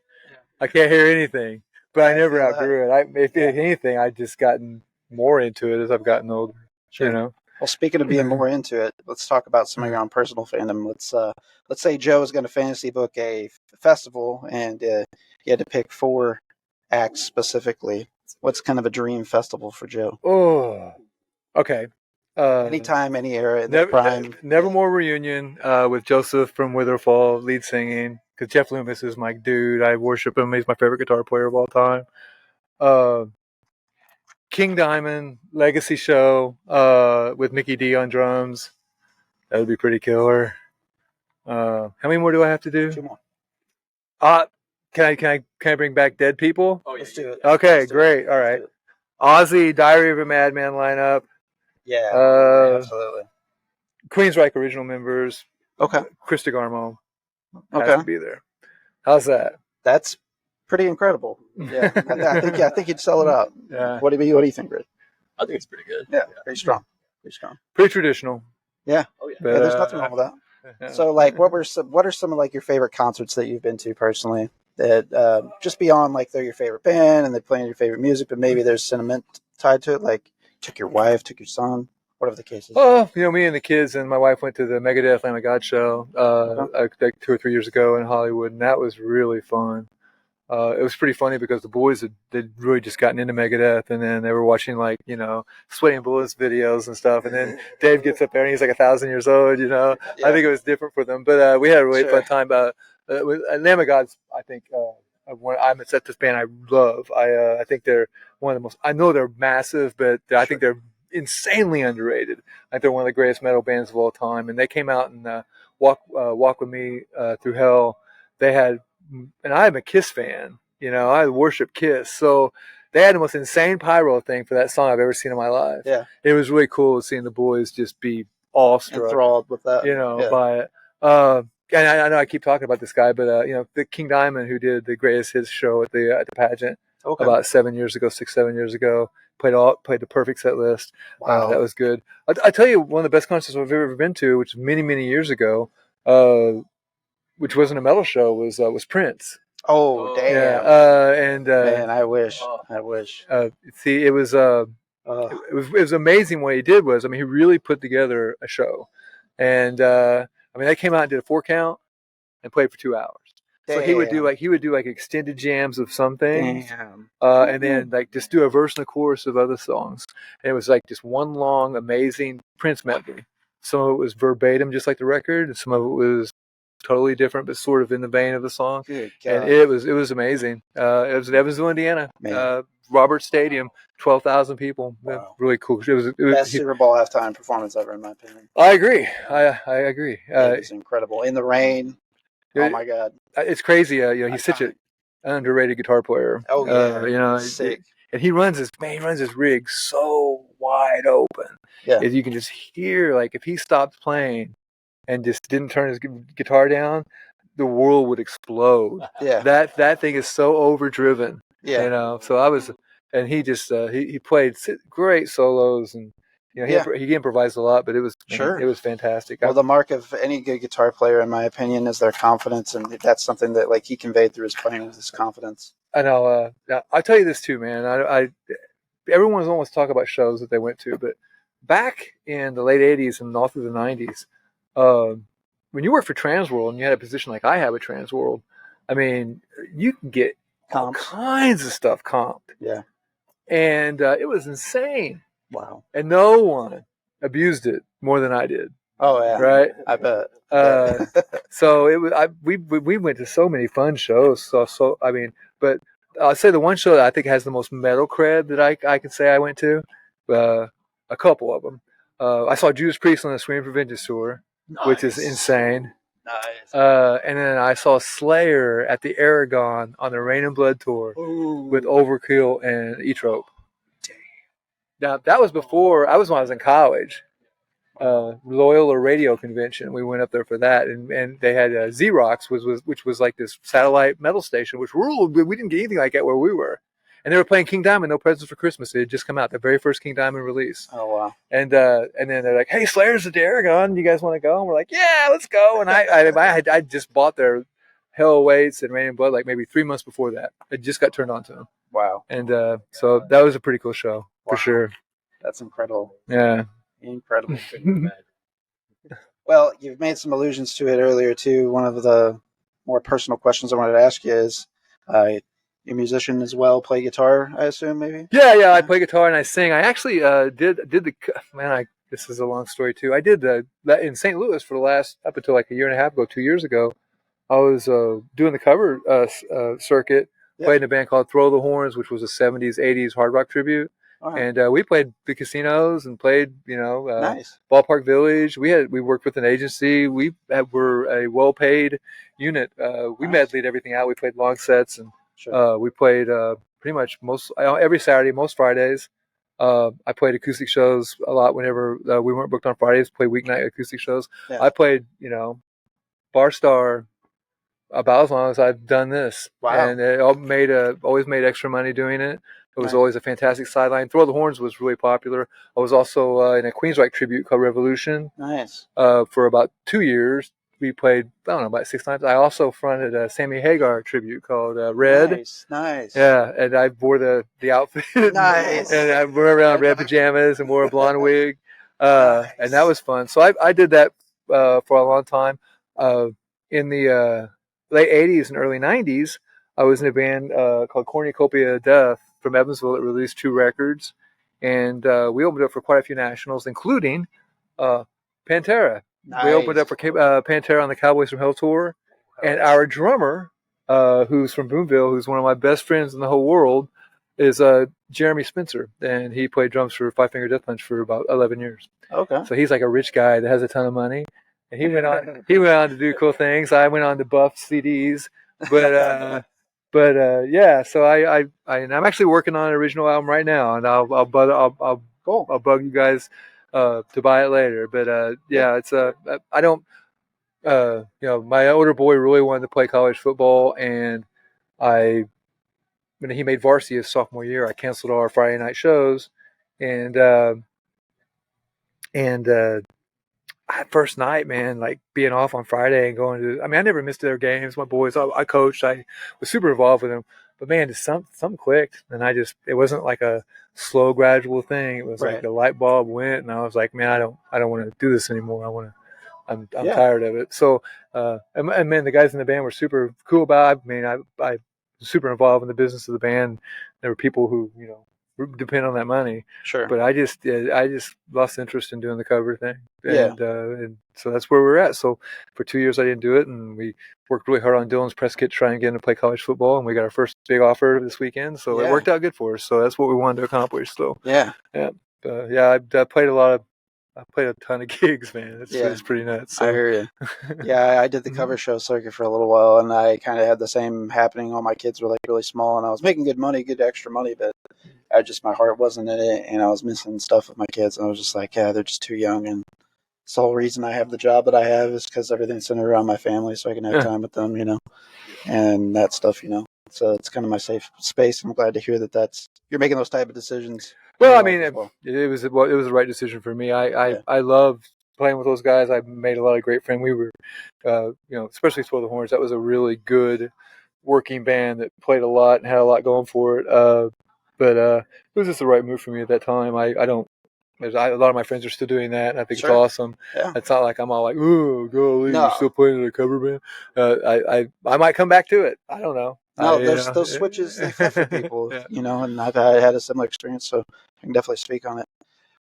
I can't hear anything, but I never outgrew it. If anything, I've just gotten more into it as I've gotten older. Sure. Well, speaking of being more into it, let's talk about some of your own personal fandom. Let's say Joe is going to fantasy book a festival, and you had to pick 4 acts specifically. What's kind of a dream festival for Joe? Oh, okay. Anytime, any era, in the prime. Nevermore Reunion with Joseph from Witherfall lead singing, because Jeff Loomis is my dude. I worship him. He's my favorite guitar player of all time. King Diamond Legacy Show with Mickey D on drums. That would be pretty killer. How many more do I have to do? 2 more. Can I bring back dead people? Oh, yeah. Let's do it. Okay, Let's do great. it. All Let's right. do it. Ozzy, Diary of a Madman lineup. Yeah, absolutely. Queensryche original members. Okay. Chris DeGarmo has Okay. to be there. How's that? That's pretty incredible. Yeah, I think you'd sell it out. Yeah. What do you think, Rich? I think it's pretty good. Yeah, very strong. Very strong. Pretty traditional. Yeah. Oh, yeah. But, Yeah, there's nothing wrong with that. Yeah. So, like, what are some of like your favorite concerts that you've been to personally? That just beyond like they're your favorite band and they play your favorite music, but maybe there's sentiment tied to it. Like, took your wife, took your son, whatever the case is. Well, me and the kids and my wife went to the Megadeth Lamb of God show like 2 or 3 years ago in Hollywood, and that was really fun. It was pretty funny because the boys had really just gotten into Megadeth, and then they were watching like Sweating Bullets videos and stuff, and then Dave gets up there and he's like 1,000 years old. Yeah. I think it was different for them, but we had a really Sure. fun time. Lamb of God's, I think, I'm at this band I love. I think they're one of the most. I know they're massive, but I think they're insanely underrated. Like they're one of the greatest metal bands of all time, and they came out and walk with me through hell. They had. And I'm a Kiss fan, I worship Kiss. So they had the most insane pyro thing for that song I've ever seen in my life. Yeah. It was really cool seeing the boys just be awestruck, Enthralled with that. by it. And I know I keep talking about this guy, but the King Diamond, who did the greatest hits show at the pageant about 7 years ago, 7 years ago, played the perfect set list. Wow. That was good. I tell you, one of the best concerts I've ever been to, which was many, many years ago, which wasn't a metal show, was Prince. Oh, damn. Yeah, Man, I wish. See, it was it was amazing. What he did was, he really put together a show, and they came out and did a 4 count and played for 2 hours. So he would do like extended jams of some things, and then like just do a verse and a chorus of other songs. And it was like just one long, amazing Prince medley. Some of it was verbatim, just like the record, and some of it was totally different, but sort of in the vein of the song. Good And God. it was amazing. It was in Evansville, Indiana, Man. Roberts Stadium, 12,000 people. Wow. Really cool. Best Super Bowl halftime performance ever, in my opinion. I agree. I agree. It was incredible. In the rain. Oh my God. It's crazy. He's such an underrated guitar player. Oh yeah. Sick. And he runs his rig so wide open. Yeah. You can just hear, like, if he stopped playing and just didn't turn his guitar down, the world would explode. Yeah. That thing is so overdriven. Yeah. So he just he played great solos, and he improvised a lot, but it was fantastic. Well, the mark of any good guitar player, in my opinion, is their confidence, and that's something that like he conveyed through his playing with his confidence. I know. I'll tell you this too, man. Everyone's almost talking about shows that they went to, but back in the late 80s and all through the 90s, when you worked for Transworld and you had a position like I have at Transworld, you can get all kinds of stuff comped. Yeah. And it was insane. Wow. And no one abused it more than I did. Oh yeah. Right. I bet. So it was. We went to so many fun shows. But I'll say the one show that I think has the most metal cred that I can say I went to. A couple of them. I saw Judas Priest on the Scream for Vengeance tour, which is insane. Nice. And then I saw Slayer at the Aragon on the Rain and Blood tour with Overkill and Etrope. Now that was before when I was in college. Loyola Radio Convention. We went up there for that, and they had Xerox, which was like this satellite metal station, which ruled. We didn't get anything like that where we were, and they were playing King Diamond, No Presents for Christmas. It had just come out, the very first King Diamond release. Oh wow! And then they're like, "Hey, Slayer's at the Aragon. You guys want to go?" And we're like, "Yeah, let's go." And I just bought their Hell Waits and Rain and Blood like maybe 3 months before that. It just got turned on to them. Wow! And so that was a pretty cool show for sure. That's incredible. Yeah. Incredible. Well, you've made some allusions to it earlier too. One of the more personal questions I wanted to ask you is, you're a musician as well, play guitar, I assume, maybe? Yeah, I play guitar and I sing. I actually this is a long story too. I did that in St. Louis for the last, up until like a year and a half ago, 2 years ago. I was doing the cover circuit, played in a band called Throw the Horns, which was a 70s, 80s hard rock tribute. Wow. And we played the casinos and played, Nice. Ballpark Village. We worked with an agency. Were a well-paid unit. We Nice. medleyed everything out. We played long sets, and Sure. we played pretty much every Saturday, most Fridays. I played acoustic shows a lot whenever we weren't booked on Fridays. Played weeknight acoustic shows. Yeah. I played, bar star about as long as I've done this. Wow. And it always made extra money doing it. It was Nice. always a fantastic sideline. Throw the Horns was really popular. I was also in a Queensryche tribute called Revolution Nice. for about 2 years. We played, I don't know, about 6 times. I also fronted a Sammy Hagar tribute called Red. Nice. Yeah, and I wore the outfit. Nice. And I wore around red pajamas and wore a blonde wig. Nice. And that was fun. So I did that for a long time. In the late 80s and early 90s, I was in a band called Cornucopia of Death from Evansville that released 2 records. And we opened up for quite a few nationals, including Pantera. Nice. We opened up for Pantera on the Cowboys from Hell tour. And our drummer, who's from Boonville, who's one of my best friends in the whole world, is Jeremy Spencer. And he played drums for Five Finger Death Punch for about 11 years. Okay. So he's like a rich guy that has a ton of money. And he went on to do cool things. I went on to buff CDs. But yeah, so I'm actually working on an original album right now, and I'll bug you guys to buy it later. But yeah, it's I don't my older boy really wanted to play college football, and when he made varsity his sophomore year, I canceled all our Friday night shows, and first night, man, like being off on Friday and going to, I never missed their games. My boys, I coached, I was super involved with them, but man, just something clicked. And it wasn't like a slow, gradual thing. It was like the light bulb went, and I was like, man, I don't want to do this anymore. I'm tired of it. So, and man, the guys in the band were super cool about it. I was super involved in the business of the band. There were people who, depend on that money. Sure. But I just lost interest in doing the cover thing. And so that's where we're at. So for 2 years I didn't do it, and we worked really hard on Dylan's press kit trying to get him to play college football, and we got our first big offer this weekend. So it worked out good for us. So that's what we wanted to accomplish. So I played a ton of gigs, man. It's pretty nuts. So. I hear you. Yeah, I did the cover show circuit for a little while, and I kind of had the same happening. All my kids were like really small, and I was making good extra money, but my heart wasn't in it, and I was missing stuff with my kids, and I was just like, yeah, they're just too young, and it's the whole reason I have the job that I have is because everything's centered around my family, so I can have time with them, and that stuff, So it's kind of my safe space. I'm glad to hear that you're making those type of decisions. Well, it was the right decision for me. I love playing with those guys. I made a lot of great friends. We were, especially Throw the Horns. That was a really good working band that played a lot and had a lot going for it. But it was just the right move for me at that time. A lot of my friends are still doing that, and I think it's awesome. Yeah. It's not like I'm all like, "Ooh, golly, you're still playing in a cover band." I might come back to it. I don't know. No, those switches, they fit for people, and I've had a similar experience, so I can definitely speak on it.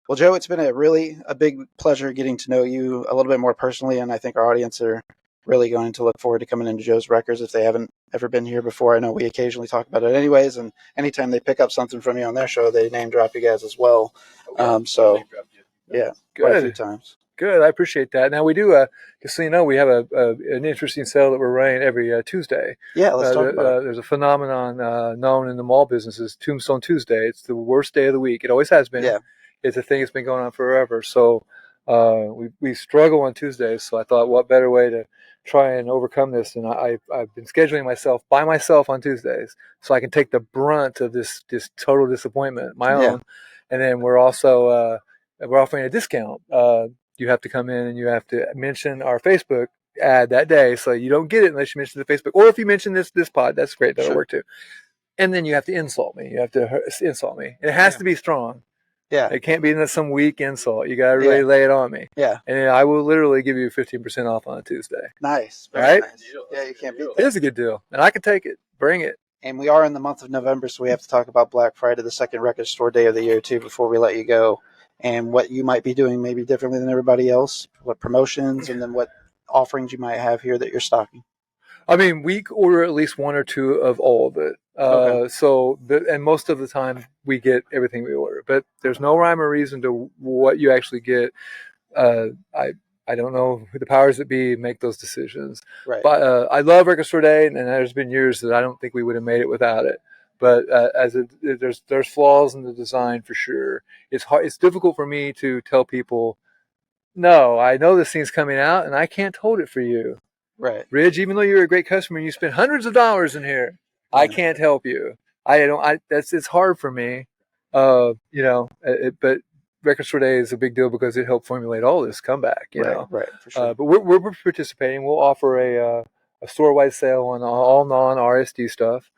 Well, Joe, it's been a big pleasure getting to know you a little bit more personally, and I think our audience are really going to look forward to coming into Joe's Records if they haven't ever been here before. I know we occasionally talk about it anyways, and anytime they pick up something from you on their show, they name drop you guys as well. Quite a few times. Good, I appreciate that. Now we do, just so you know, we have an interesting sale that we're running every Tuesday. Yeah, let's talk about it. There's a phenomenon known in the mall business as Tombstone Tuesday. It's the worst day of the week. It always has been. Yeah. It's a thing that's been going on forever. So we struggle on Tuesdays. So I thought, what better way to try and overcome this? And I've been scheduling myself by myself on Tuesdays so I can take the brunt of this total disappointment, my own. And then we're also we're offering a discount. You have to come in and you have to mention our Facebook ad that day. So you don't get it unless you mention the Facebook. Or if you mention this pod, that's great. That'll work too. And then you have to insult me. You have to insult me. It has to be strong. Yeah. It can't be some weak insult. You got to really lay it on me. Yeah. And I will literally give you 15% off on a Tuesday. Nice. All right? Nice. Yeah, you can't beat that. It is a good deal. And I can take it. Bring it. And we are in the month of November, so we have to talk about Black Friday, the second record store day of the year, too, before we let you go. And what you might be doing maybe differently than everybody else, what promotions, and then what offerings you might have here that you're stocking. We order at least one or two of all of it. Okay. So, and most of the time we get everything we order, but there's no rhyme or reason to what you actually get. Uh, I I don't know who the powers that be make those decisions. Right. But I love Record Store Day, and there's been years that I don't think we would have made it without it. But there's flaws in the design for sure. It's hard. It's difficult for me to tell people, no, I know this thing's coming out, and I can't hold it for you. Right. Ridge, even though you're a great customer and you spend hundreds of dollars in here, I can't help you. It's hard for me. But Record Store Day is a big deal because it helped formulate all this comeback, you know. Right, for sure. But we're participating. We'll offer a store-wide sale on all non-RSD stuff,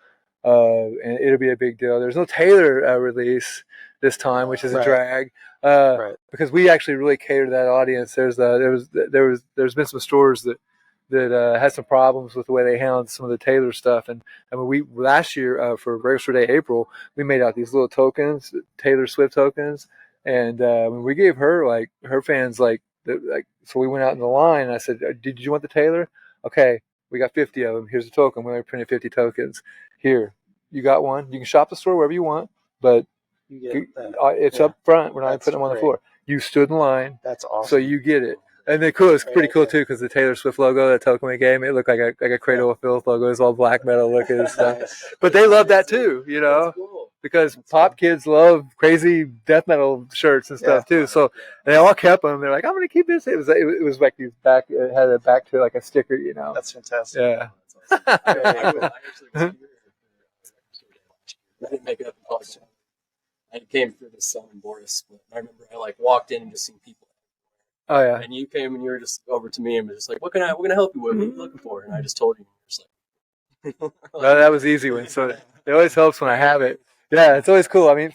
and it'll be a big deal. There's no Taylor release this time, which is a drag, because we actually really cater to that audience. There's been some stores that had some problems with the way they handled some of the Taylor stuff, and I mean, we last year for Record Store Day April, we made out these little tokens, Taylor Swift tokens. And when we gave her her fans so we went out in the line and I said, did you want the Taylor? Okay, we got 50 of them. Here's a token. We only printed 50 tokens. Here, you got one. You can shop the store wherever you want, but it's up front. We're not putting them on the floor. You stood in line. That's awesome. So you get it. And then it's pretty cool too, because the Taylor Swift logo, the token we gave, it looked like a Cradle of Filth logo. It's all black metal looking and stuff. But they love that too, you know, because pop kids love crazy death metal shirts and stuff too. So they all kept them. They're like, I'm gonna keep this. It was like these back. It had a back to like a sticker, you know. That's fantastic. Yeah. I didn't make it up in college. I came through this son in Boris, but I remember I walked in and just seen people. Oh yeah. And you came and you were just over to me and was just like, what can I help you with? What are you looking for? And I just told you. And you're just like, No, that was easy one. So it always helps when I have it. Yeah, it's always cool. I mean,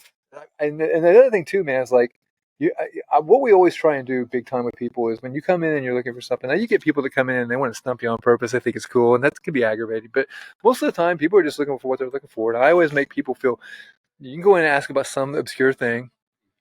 and the other thing too, man, is what we always try and do big time with people is when you come in and you're looking for something. Now you get people that come in and they want to stump you on purpose. They think it's cool, and that can be aggravating. But most of the time, people are just looking for what they're looking for. And I always make people feel you can go in and ask about some obscure thing.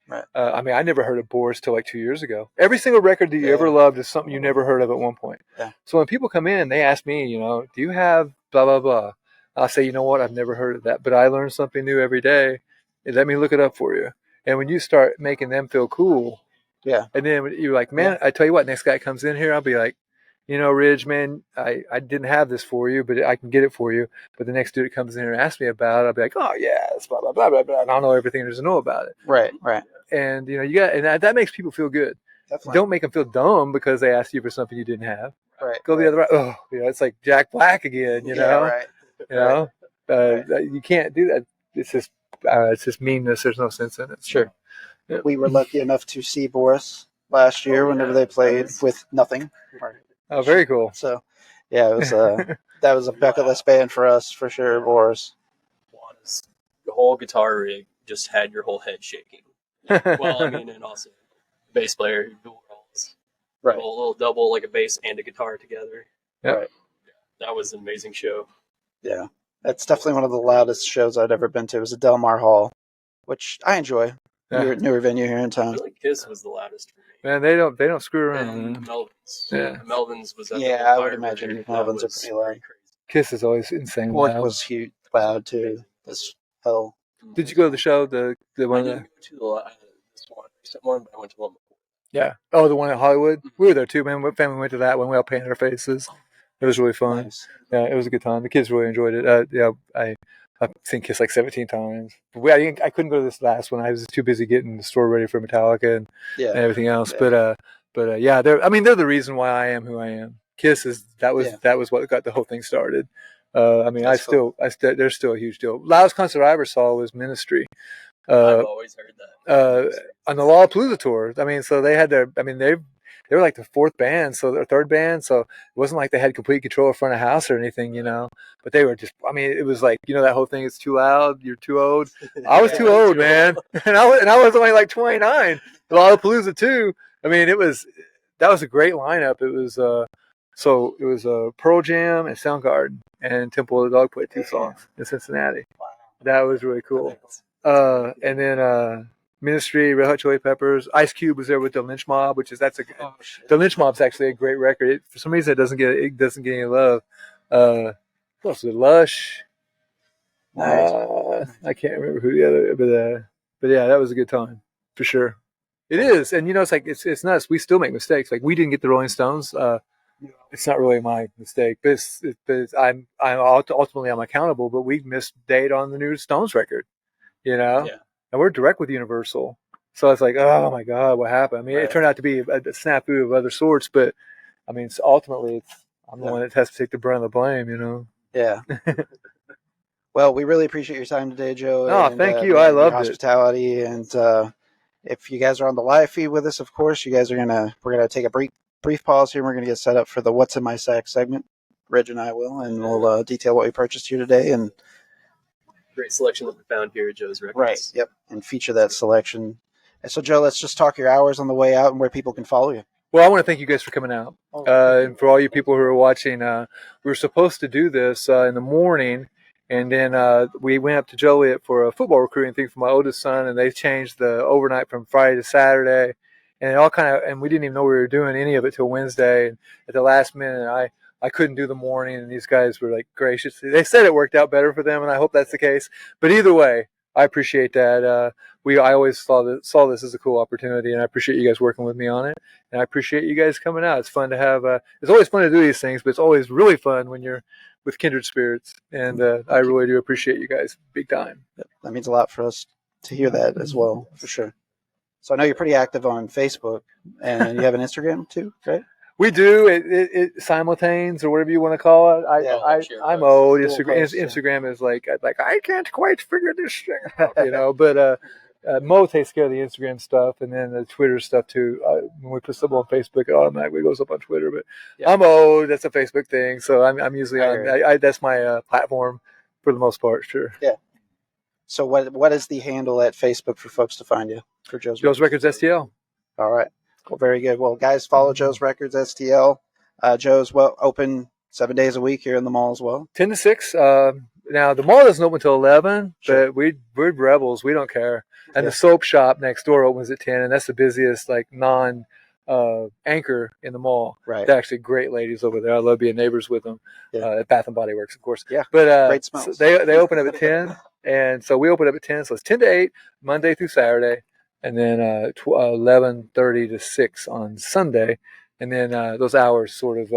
Right. I mean, I never heard of Boris till 2 years ago. Every single record that you ever loved is something you never heard of at one point. Yeah. So when people come in, they ask me, do you have blah, blah, blah? I'll say, you know what? I've never heard of that, but I learn something new every day. Let me look it up for you. And when you start making them feel cool, and then you're like, man, I tell you what, next guy comes in here, I'll be like, Ridge, man, I didn't have this for you, but I can get it for you. But the next dude that comes in here and asks me about it, I'll be like, oh yeah, it's blah blah blah blah blah. And I'll know everything there's to know about it. Right. And that makes people feel good. Definitely. Don't make them feel dumb because they asked you for something you didn't have. Right. Go the other way. Oh, it's like Jack Black again. You know. Right. You can't do that. It's just meanness. There's no sense in it. Sure. Yeah. We were lucky enough to see Boris last year whenever they played with nothing. Oh, very cool. So, yeah, it was that was a bucket list band for us for sure. Boris. The whole guitar rig just had your whole head shaking. Well, I mean, and also bass player who dual roles. Right. A little double, like a bass and a guitar together. Yeah. Right. That was an amazing show. Yeah. That's definitely one of the loudest shows I'd ever been to. It was at Del Mar Hall, which I enjoy. Yeah. Newer venue here in I town. feel like Kiss was the loudest for me. Man, they don't screw around. And Melvin's. Yeah. Melvin's was at the Yeah, I would fire imagine pit. Melvin's That are was pretty loud. crazy. Kiss is always insane Orc loud. was huge, loud too. As hell. Did you go to the show? The I one? didn't go to this one recent one, but I went to one before. Yeah. Oh, the one at Hollywood. We were there too, man. My family went to that one. We all painted our faces. It was really fun. Nice. Yeah, it was a good time. The kids really enjoyed it. I've seen Kiss like 17 times. But I couldn't go to this last one. I was too busy getting the store ready for Metallica and everything else. Yeah. But they're the reason why I am who I am. Kiss that was what got the whole thing started. They're still a huge deal. Loudest concert I ever saw was Ministry. I've always heard that. On the Lollapalooza tour. I mean, so they had they were like the fourth band, so their third band. So it wasn't like they had complete control of front of house or anything, But they were just. I mean, it was like that whole thing. It's too loud. You're too old. I was too old, man, and I was only like 29. Lollapalooza too. I mean, that was a great lineup. It was Pearl Jam and Soundgarden, and Temple of the Dog played 2 songs in Cincinnati. Wow. That was really cool. And then Ministry, Red Hot Chili Peppers, Ice Cube was there with the Lynch Mob, the Lynch Mob's actually a great record. For some reason, it doesn't get any love. What else was it? Lush. I can't remember who the other, but yeah, that was a good time for sure. It is, and it's like it's nuts. We still make mistakes. Like we didn't get the Rolling Stones. It's not really my mistake, but I'm ultimately I'm accountable. But we missed date on the new Stones record, and we're direct with Universal, so it's like, oh my god, what happened? I mean, it turned out to be a snafu of other sorts, but I mean, ultimately, I'm the one that has to take the brunt of the blame, Yeah. Well, we really appreciate your time today, Joe. Oh, thank you. I loved your hospitality, and if you guys are on the live feed with us, of course, we're gonna take a brief pause here. And we're gonna get set up for the "What's in My Sack" segment. Reg and I will, and we'll detail what we purchased here today, and great selection that we found here at Joe's Records. Right. Yep. And feature that selection. And so, Joe, let's just talk your hours on the way out and where people can follow you. Well, I want to thank you guys for coming out. And for all you people who are watching, we were supposed to do this in the morning, and then we went up to Joliet for a football recruiting thing for my oldest son, and they changed the overnight from Friday to Saturday, and it all and we didn't even know we were doing any of it till Wednesday. And at the last minute, I couldn't do the morning, and these guys were like gracious. They said it worked out better for them, and I hope that's the case. But either way, I appreciate that. I always saw this as a cool opportunity, and I appreciate you guys working with me on it. And I appreciate you guys coming out. It's fun to have. It's always fun to do these things, but it's always really fun when you're with kindred spirits. And I really do appreciate you guys big time. That means a lot for us to hear that as well, for sure. So I know you're pretty active on Facebook, and you have an Instagram too, right? We do it simultanes or whatever you want to call it. I'm old. Instagram is like I can't quite figure this thing out, But Mo takes care of the Instagram stuff, and then the Twitter stuff too. When we put stuff on Facebook, it automatically goes up on Twitter. But I'm old. That's a Facebook thing, so I'm usually on. That's my platform for the most part. Sure. Yeah. So what is the handle at Facebook for folks to find you for Joe's Records STL? All right. Well, very good. Well, guys, follow Joe's Records STL. Joe's open 7 days a week here in the mall as well. 10 to 6. Now, the mall doesn't open until 11, but we're rebels. We don't care. And the soap shop next door opens at 10, and that's the busiest, anchor in the mall. Right. They're actually great ladies over there. I love being neighbors with them. At Bath & Body Works, of course. Yeah, but great smells. So they open up at 10, and so we open up at 10. So it's 10 to 8, Monday through Saturday. And then 11:30 to 6 on Sunday, and then those hours sort of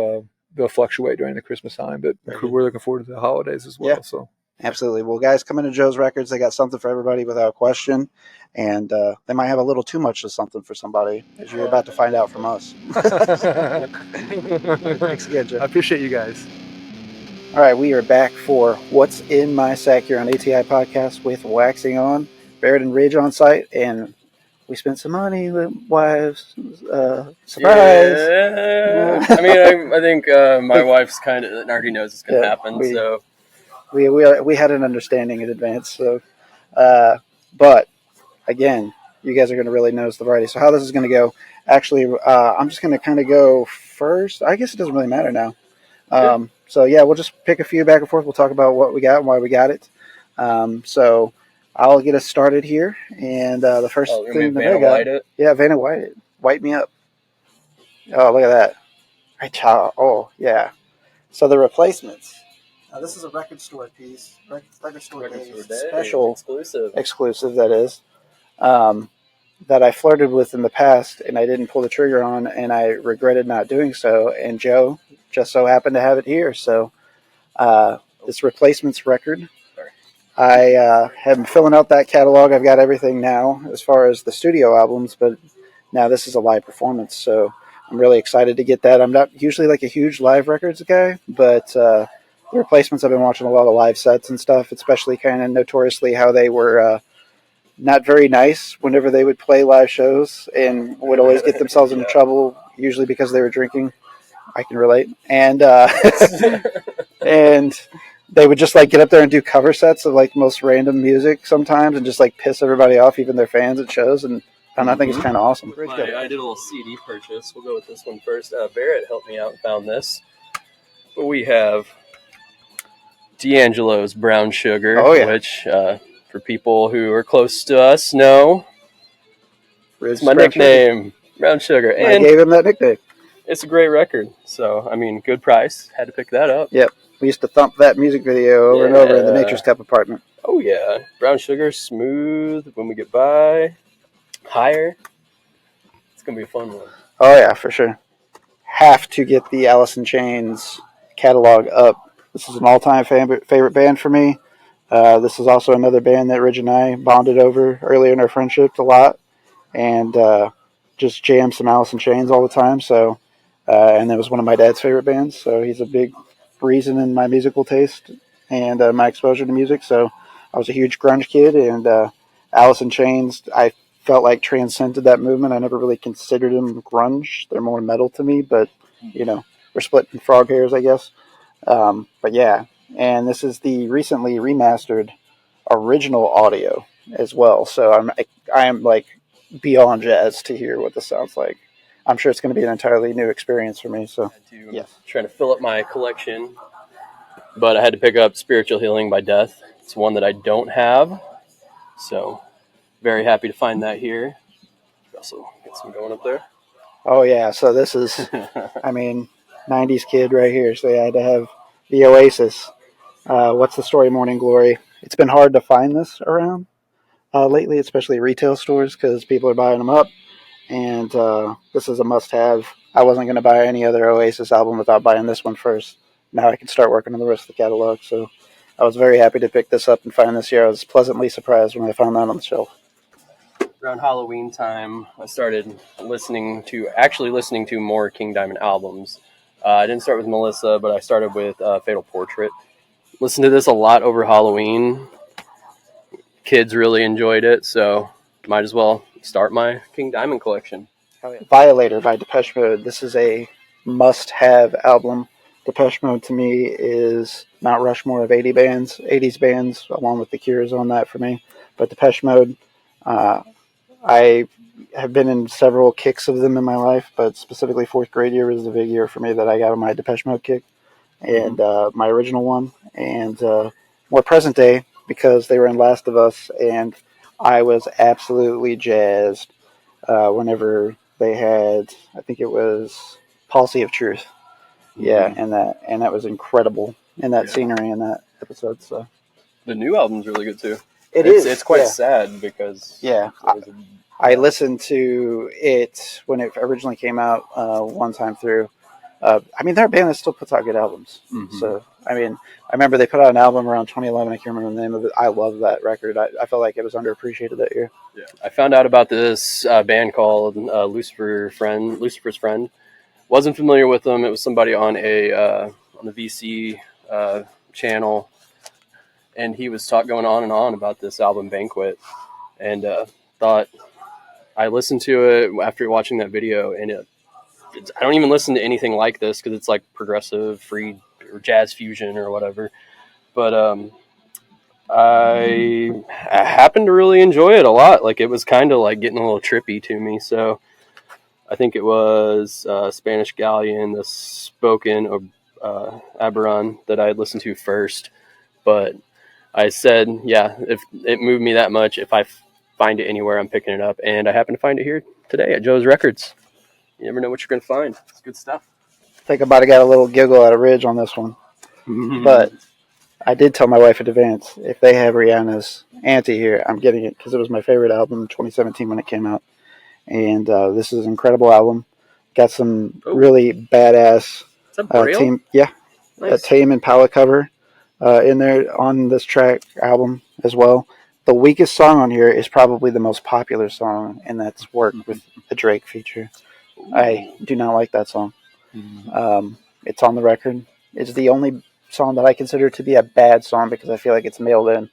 they'll fluctuate during the Christmas time. But we're looking forward to the holidays as well. Yeah. So absolutely. Well, guys, come into Joe's Records. They got something for everybody without question, and they might have a little too much of something for somebody, as you're about to find out from us. Thanks again, Joe. I appreciate you guys. All right, we are back for What's in My Sack here on ATI Podcast with Waxing-On. Barrett and Ridge on site, and we spent some money with wives. Surprise! Yeah. I mean, I think my wife's kind of already knows it's going to happen. So we had an understanding in advance. So, but again, you guys are going to really notice the variety. So how this is going to go? Actually, I'm just going to kind of go first. I guess it doesn't really matter now. So we'll just pick a few back and forth. We'll talk about what we got and why we got it. So I'll get us started here, and the first thing that I got, Vanna White it. White me up. Oh, look at that. Oh, yeah. So the replacements. Now, this is a record store piece. Record store day. Special. Exclusive, that is. That I flirted with in the past, and I didn't pull the trigger on, and I regretted not doing so. And Joe just so happened to have it here. So this replacements record. I have been filling out that catalog. I've got everything now as far as the studio albums, but now this is a live performance, so I'm really excited to get that. I'm not usually like a huge live records guy, but the replacements, I've been watching a lot of live sets and stuff, especially kind of notoriously how they were not very nice whenever they would play live shows and would always get themselves into trouble, usually because they were drinking. I can relate. And and they would just get up there and do cover sets of most random music sometimes and just piss everybody off, even their fans at shows. And I think it's kind of awesome. I did a little CD purchase. We'll go with this one first. Barrett helped me out and found this. But we have D'Angelo's Brown Sugar, which for people who are close to us know, it's my nickname, Brown Sugar. And I gave him that nickname. It's a great record. So, I mean, good price. Had to pick that up. Yep. We used to thump that music video over and over in the Yeah. Nature's Cup apartment. Oh yeah, Brown Sugar, Smooth, When We Get By, Higher. It's gonna be a fun one. Oh yeah, for sure. Have to get the Alice in Chains catalog up. This is an all-time favorite band for me. This is also another band that Ridge and I bonded over earlier in our friendship a lot, and just jammed some Alice in Chains all the time. So, and that was one of my dad's favorite bands. So he's a big reason in my musical taste and my exposure to music. So I was a huge grunge kid, and Alice in Chains, I felt like transcended that movement. I never really considered them grunge. They're more metal to me, but we're splitting frog hairs, I guess. But yeah, and this is the recently remastered original audio as well. So I am like beyond jazzed to hear what this sounds like. I'm sure it's going to be an entirely new experience for me. So I'm trying to fill up my collection, but I had to pick up Spiritual Healing by Death. It's one that I don't have, so very happy to find that here. Also get some going up there. Oh yeah, so this is, I mean, 90s kid right here. So I had to have the Oasis. What's the Story, Morning Glory? It's been hard to find this around lately, especially retail stores, because people are buying them up. And this is a must-have. I wasn't going to buy any other Oasis album without buying this one first. Now I can start working on the rest of the catalog. So I was very happy to pick this up and find this here. I was pleasantly surprised when I found that on the shelf. Around Halloween time, I started listening to more King Diamond albums. I didn't start with Melissa, but I started with Fatal Portrait. Listened to this a lot over Halloween. Kids really enjoyed it, so might as well start my King Diamond collection. Violator by Depeche Mode. This is a must-have album. Depeche Mode to me is Mount Rushmore of 80s bands, along with The Cure's on that for me. But Depeche Mode, I have been in several kicks of them in my life, but specifically fourth grade year was the big year for me that I got on my Depeche Mode kick, and my original one, and more present day because they were in Last of Us, and I was absolutely jazzed whenever they had, I think it was Policy of Truth. Yeah, and that was incredible in that scenery in that episode. So the new album's really good too. It's quite sad because I listened to it when it originally came out one time through. I mean, they're a band that still puts out good albums. So, I mean, I remember they put out an album around 2011. I can't remember the name of it. I love that record. I felt like it was underappreciated that year. Yeah. I found out about this band called Lucifer's Friend. Wasn't familiar with them. It was somebody on the VC channel, and he was going on and on about this album Banquet, and thought I listened to it after watching that video, and I don't even listen to anything like this because it's like progressive, free, or jazz fusion or whatever. But I happened to really enjoy it a lot. Like it was kind of like getting a little trippy to me. So I think it was Spanish Galleon, the spoken of Aberon that I had listened to first. But I said, yeah, if it moved me that much, if I find it anywhere, I'm picking it up. And I happened to find it here today at Joe's Records. You never know what you're going to find. It's good stuff. I think I might have got a little giggle out of Ridge on this one. But I did tell my wife in advance, if they have Rihanna's Anti here, I'm getting it because it was my favorite album in 2017 when it came out. And this is an incredible album. Got some really badass Tame, nice. Tame Impala cover in there on this track album as well. The weakest song on here is probably the most popular song, and that's Work with the Drake feature. I do not like that song. It's on the record. It's the only song that I consider to be a bad song because I feel like it's mailed in.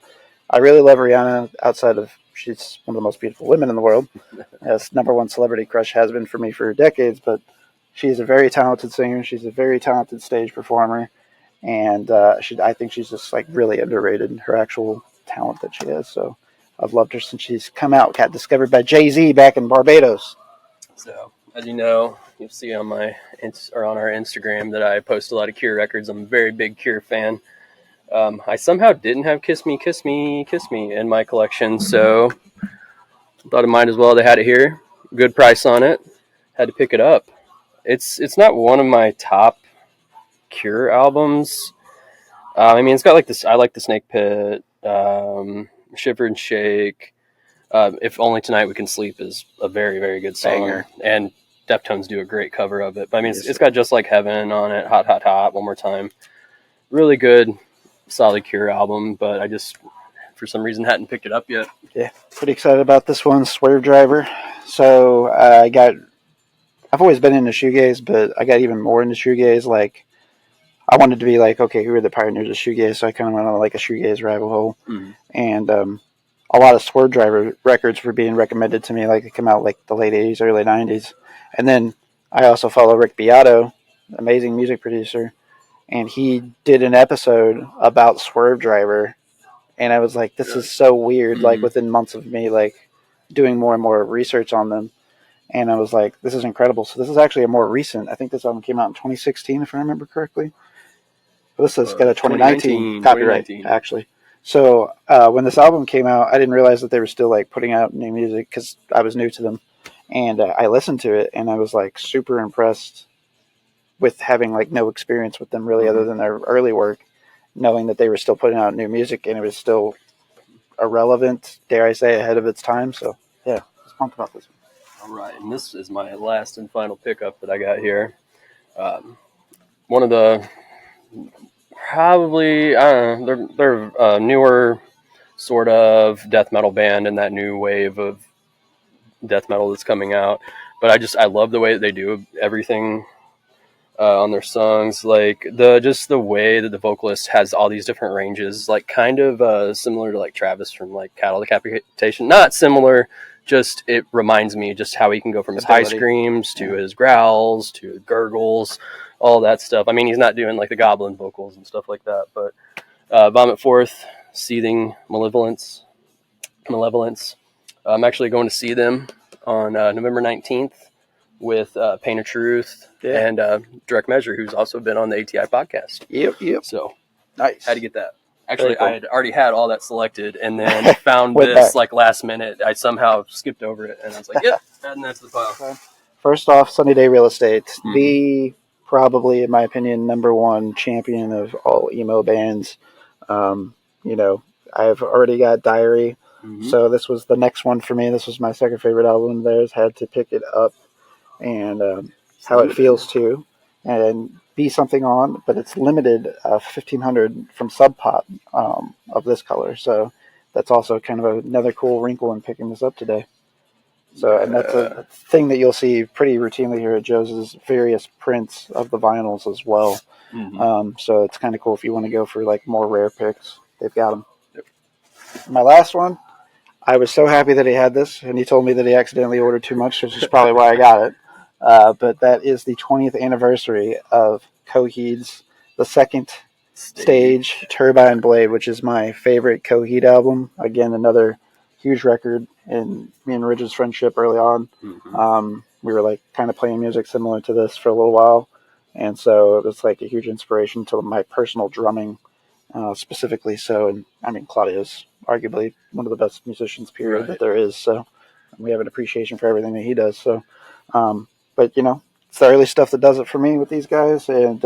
I really love Rihanna outside of she's one of the most beautiful women in the world. As number one celebrity crush has been for me for decades, but she's a very talented singer. She's a very talented stage performer. And I think she's just like really underrated, her actual talent that she has. So I've loved her since she's come out. Got discovered by Jay-Z back in Barbados. So as you know, you'll see on our Instagram that I post a lot of Cure records. I'm a very big Cure fan. I somehow didn't have Kiss Me, Kiss Me, Kiss Me in my collection, so thought I might as well. They had it here. Good price on it. Had to pick it up. It's not one of my top Cure albums. I mean, it's got like this. I like the Snake Pit, Shiver and Shake. If Only Tonight We Can Sleep is a very, very good song, Banger. and Deftones do a great cover of it. But I mean, Yes, it's got Just Like Heaven on it, Hot, Hot, Hot, One More Time. Really good, solid Cure album, but I just, for some reason, hadn't picked it up yet. Yeah, pretty excited about this one, Swerve Driver. So I've always been into shoegaze, but I got even more into shoegaze. Like, I wanted to be like, okay, who are the pioneers of shoegaze? So I kind of went on like a shoegaze rabbit hole, and a lot of Swerve Driver records were being recommended to me. Like, they come out like the late '80s, early '90s, and then I also follow Rick Beato, amazing music producer, and he did an episode about Swerve Driver, and I was like, this is so weird. Like, within months of me like doing more and more research on them. And I was like, this is incredible. So this is actually a more recent. I think this album came out in 2016, if I remember correctly. But this has got a 2019 copyright, 2019. actually. So when this album came out, I didn't realize that they were still like putting out new music because I was new to them. And I listened to it, and I was like super impressed with having like no experience with them really, other than their early work, knowing that they were still putting out new music and it was still irrelevant, dare I say, ahead of its time. So yeah, I was pumped about this one. All right, and this is my last and final pickup that I got here. One of the probably, I don't know, they're a newer sort of death metal band in that new wave of death metal that's coming out. But I love the way that they do everything on their songs. Like the way that the vocalist has all these different ranges, like kind of similar to like Travis from like Cattle Decapitation. Not similar. Just it reminds me just how he can go from his high screams to his growls to gurgles, all that stuff. I mean, he's not doing like the goblin vocals and stuff like that, but Vomit Forth, Seething Malevolence. I'm actually going to see them on November 19th with Pain of Truth and Direct Measure, who's also been on the ATI podcast. Yep. So Nice. had to get that. Actually, Cool. I had already had all that selected, and then found Went this back. like last minute. I somehow skipped over it, and I was like, "Yep, adding that to the pile." First off, Sunny Day Real Estate, the probably, in my opinion, number one champion of all emo bands. You know, I've already got Diary, so this was the next one for me. This was my second favorite album of theirs. Had to pick it up, and How It Feels Too, and Be Something On, but it's limited 1,500 from Sub Pop of this color. So that's also kind of another cool wrinkle in picking this up today. So, and that's a thing that you'll see pretty routinely here at Joe's is various prints of the vinyls as well. So it's kind of cool if you want to go for like more rare picks. They've got them. My last one, I was so happy that he had this, and he told me that he accidentally ordered too much, which is probably why I got it. But that is the 20th anniversary of Coheed's The Second Stage Turbine Blade, which is my favorite Coheed album. Again, another huge record in me and Ridge's friendship early on. We were like kind of playing music similar to this for a little while, and so it was like a huge inspiration to my personal drumming specifically. So, and I mean, Claudio's arguably one of the best musicians period that there is, so we have an appreciation for everything that he does. So but you know, it's the early stuff that does it for me with these guys, and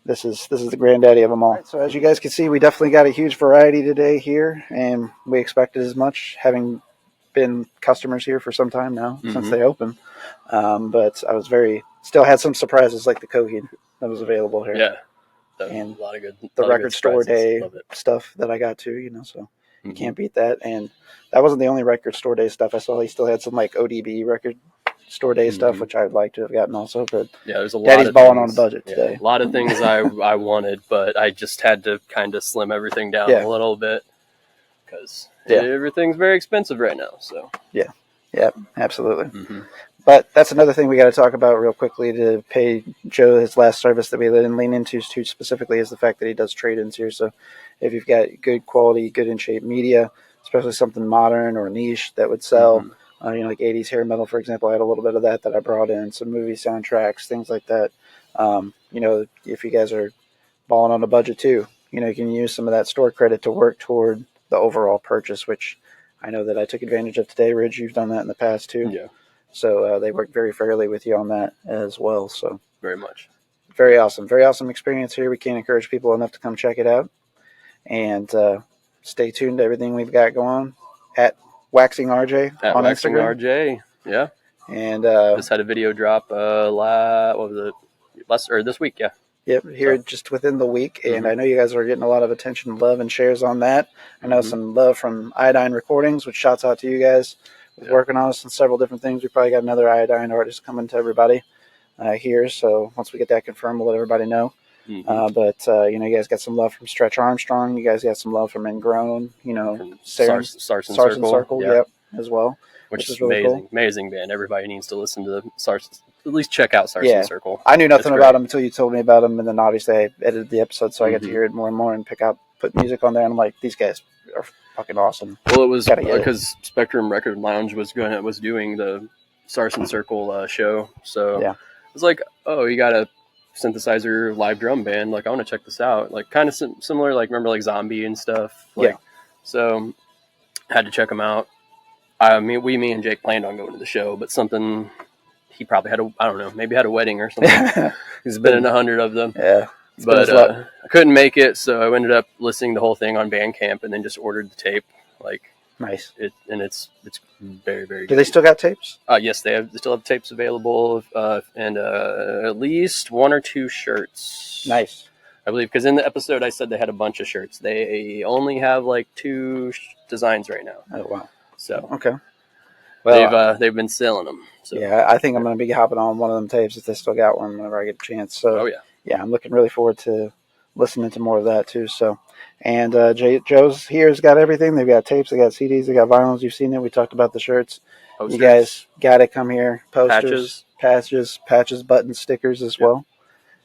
this is the granddaddy of them all. Right, so as you guys can see, we definitely got a huge variety today here, and we expected as much, having been customers here for some time now since they opened. But I was still had some surprises like the Coheed that was available here. Yeah, and a lot of good. The record store day stuff that I got too, you know, so you can't beat that. And that wasn't the only record store day stuff I saw. He still had some like ODB record store day stuff, which I'd like to have gotten also. But yeah, there's a lot. Daddy's balling on a budget today. A lot of things I wanted, but I just had to kind of slim everything down a little bit because everything's very expensive right now. So yeah, absolutely. But that's another thing we got to talk about real quickly to pay Joe his last service that we didn't lean into too specifically is the fact that he does trade-ins here. So if you've got good quality, good in shape media, especially something modern or niche that would sell, you know, like 80s hair metal, for example, I had a little bit of that I brought in, some movie soundtracks, things like that. You know, if you guys are balling on a budget too, you know, you can use some of that store credit to work toward the overall purchase, which I know that I took advantage of today. Ridge, you've done that in the past too. Yeah. So they work very fairly with you on that as well. So very much. very awesome experience here. We can't encourage people enough to come check it out. And stay tuned to everything we've got going on at Waxing RJ At on Waxing Instagram. RJ, yeah. And Just had a video drop. What was it? This week, yeah. Yep, here just within the week, and I know you guys are getting a lot of attention, love, and shares on that. I know some love from Iodine Recordings, which shouts out to you guys. Working on us on several different things. We probably got another Iodine artist coming to everybody here, so once we get that confirmed, we'll let everybody know. But you guys got some love from Stretch Armstrong. You guys got some love from Ingrown. Sarson Circle, yep, as well. Which is really amazing, cool. amazing band. Everybody needs to listen to Sarson. At least check out Sarson Circle. I knew nothing about them until you told me about them, and then obviously I edited the episode, so I got to hear it more and more and put music on there, and I'm like, these guys are fucking awesome. Well, it was because Spectrum Record Lounge was doing the Sarson Circle show, so it was like, oh, you got a synthesizer live drum band, like I want to check this out, like kind of similar, like remember like Zombie and stuff, so had to check them out. Me and Jake planned on going to the show, but something. He probably maybe had a wedding or something. He's been in 100 of them. Yeah. But I couldn't make it, so I ended up listening to the whole thing on Bandcamp and then just ordered the tape. Like, nice. It's very, very good. Do they still got tapes? Yes, they still have tapes available, and at least 1 or 2 shirts. Nice. I believe, because in the episode I said they had a bunch of shirts. They only have like 2 designs right now. Oh, wow. So. Okay. Well, they've been selling them. So. Yeah, I think I'm going to be hopping on one of them tapes if they still got one whenever I get a chance. So, yeah, I'm looking really forward to listening to more of that too. So, and Joe's here's got everything. They've got tapes, they got CDs, they got vinyls. You've seen it. We talked about the shirts. Posters. You guys got to come here. Posters, patches, buttons, stickers as well.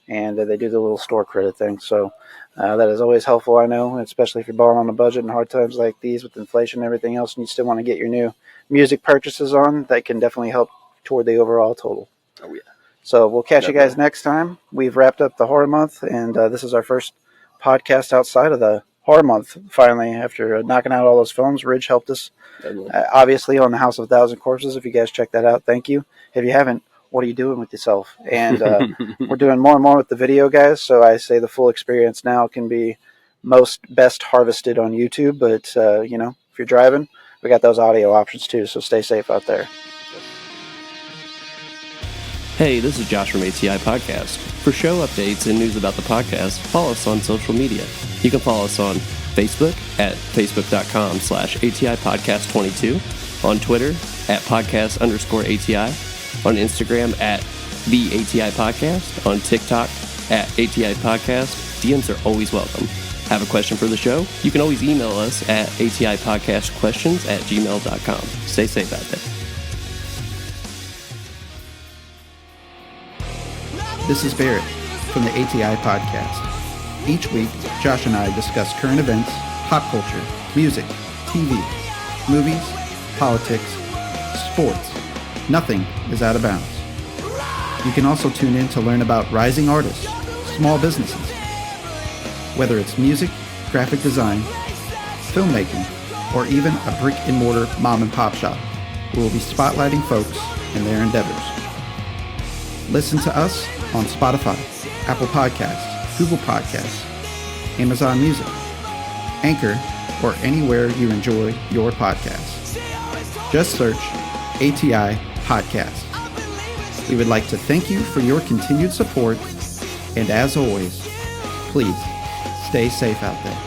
And they do the little store credit thing. So that is always helpful, I know, especially if you're balling on a budget in hard times like these with inflation and everything else, and you still want to get your new music purchases on. That can definitely help toward the overall total. Oh, yeah. So we'll catch you guys next time. We've wrapped up the horror month, and this is our first podcast outside of the horror month, finally, after knocking out all those films. Ridge helped us, obviously, on The House of a Thousand Corpses. If you guys check that out, thank you. If you haven't, what are you doing with yourself? And we're doing more and more with the video, guys, so I say the full experience now can be best harvested on YouTube, but, if you're driving, we got those audio options, too, so stay safe out there. Hey, this is Josh from ATI Podcast. For show updates and news about the podcast, follow us on social media. You can follow us on Facebook at facebook.com/ATI Podcast 22, on Twitter at podcast_ATI, on Instagram at the ATI Podcast, on TikTok at ATI Podcast. DMs are always welcome. Have a question for the show? You can always email us at atipodcastquestions@gmail.com. Stay safe out there. This is Barrett from the ATI Podcast. Each week, Josh and I discuss current events, pop culture, music, TV, movies, politics, sports. Nothing is out of bounds. You can also tune in to learn about rising artists, small businesses. Whether it's music, graphic design, filmmaking, or even a brick-and-mortar mom-and-pop shop, we will be spotlighting folks and their endeavors. Listen to us on Spotify, Apple Podcasts, Google Podcasts, Amazon Music, Anchor, or anywhere you enjoy your podcasts. Just search ATI Podcast. We would like to thank you for your continued support, and as always, please stay safe out there.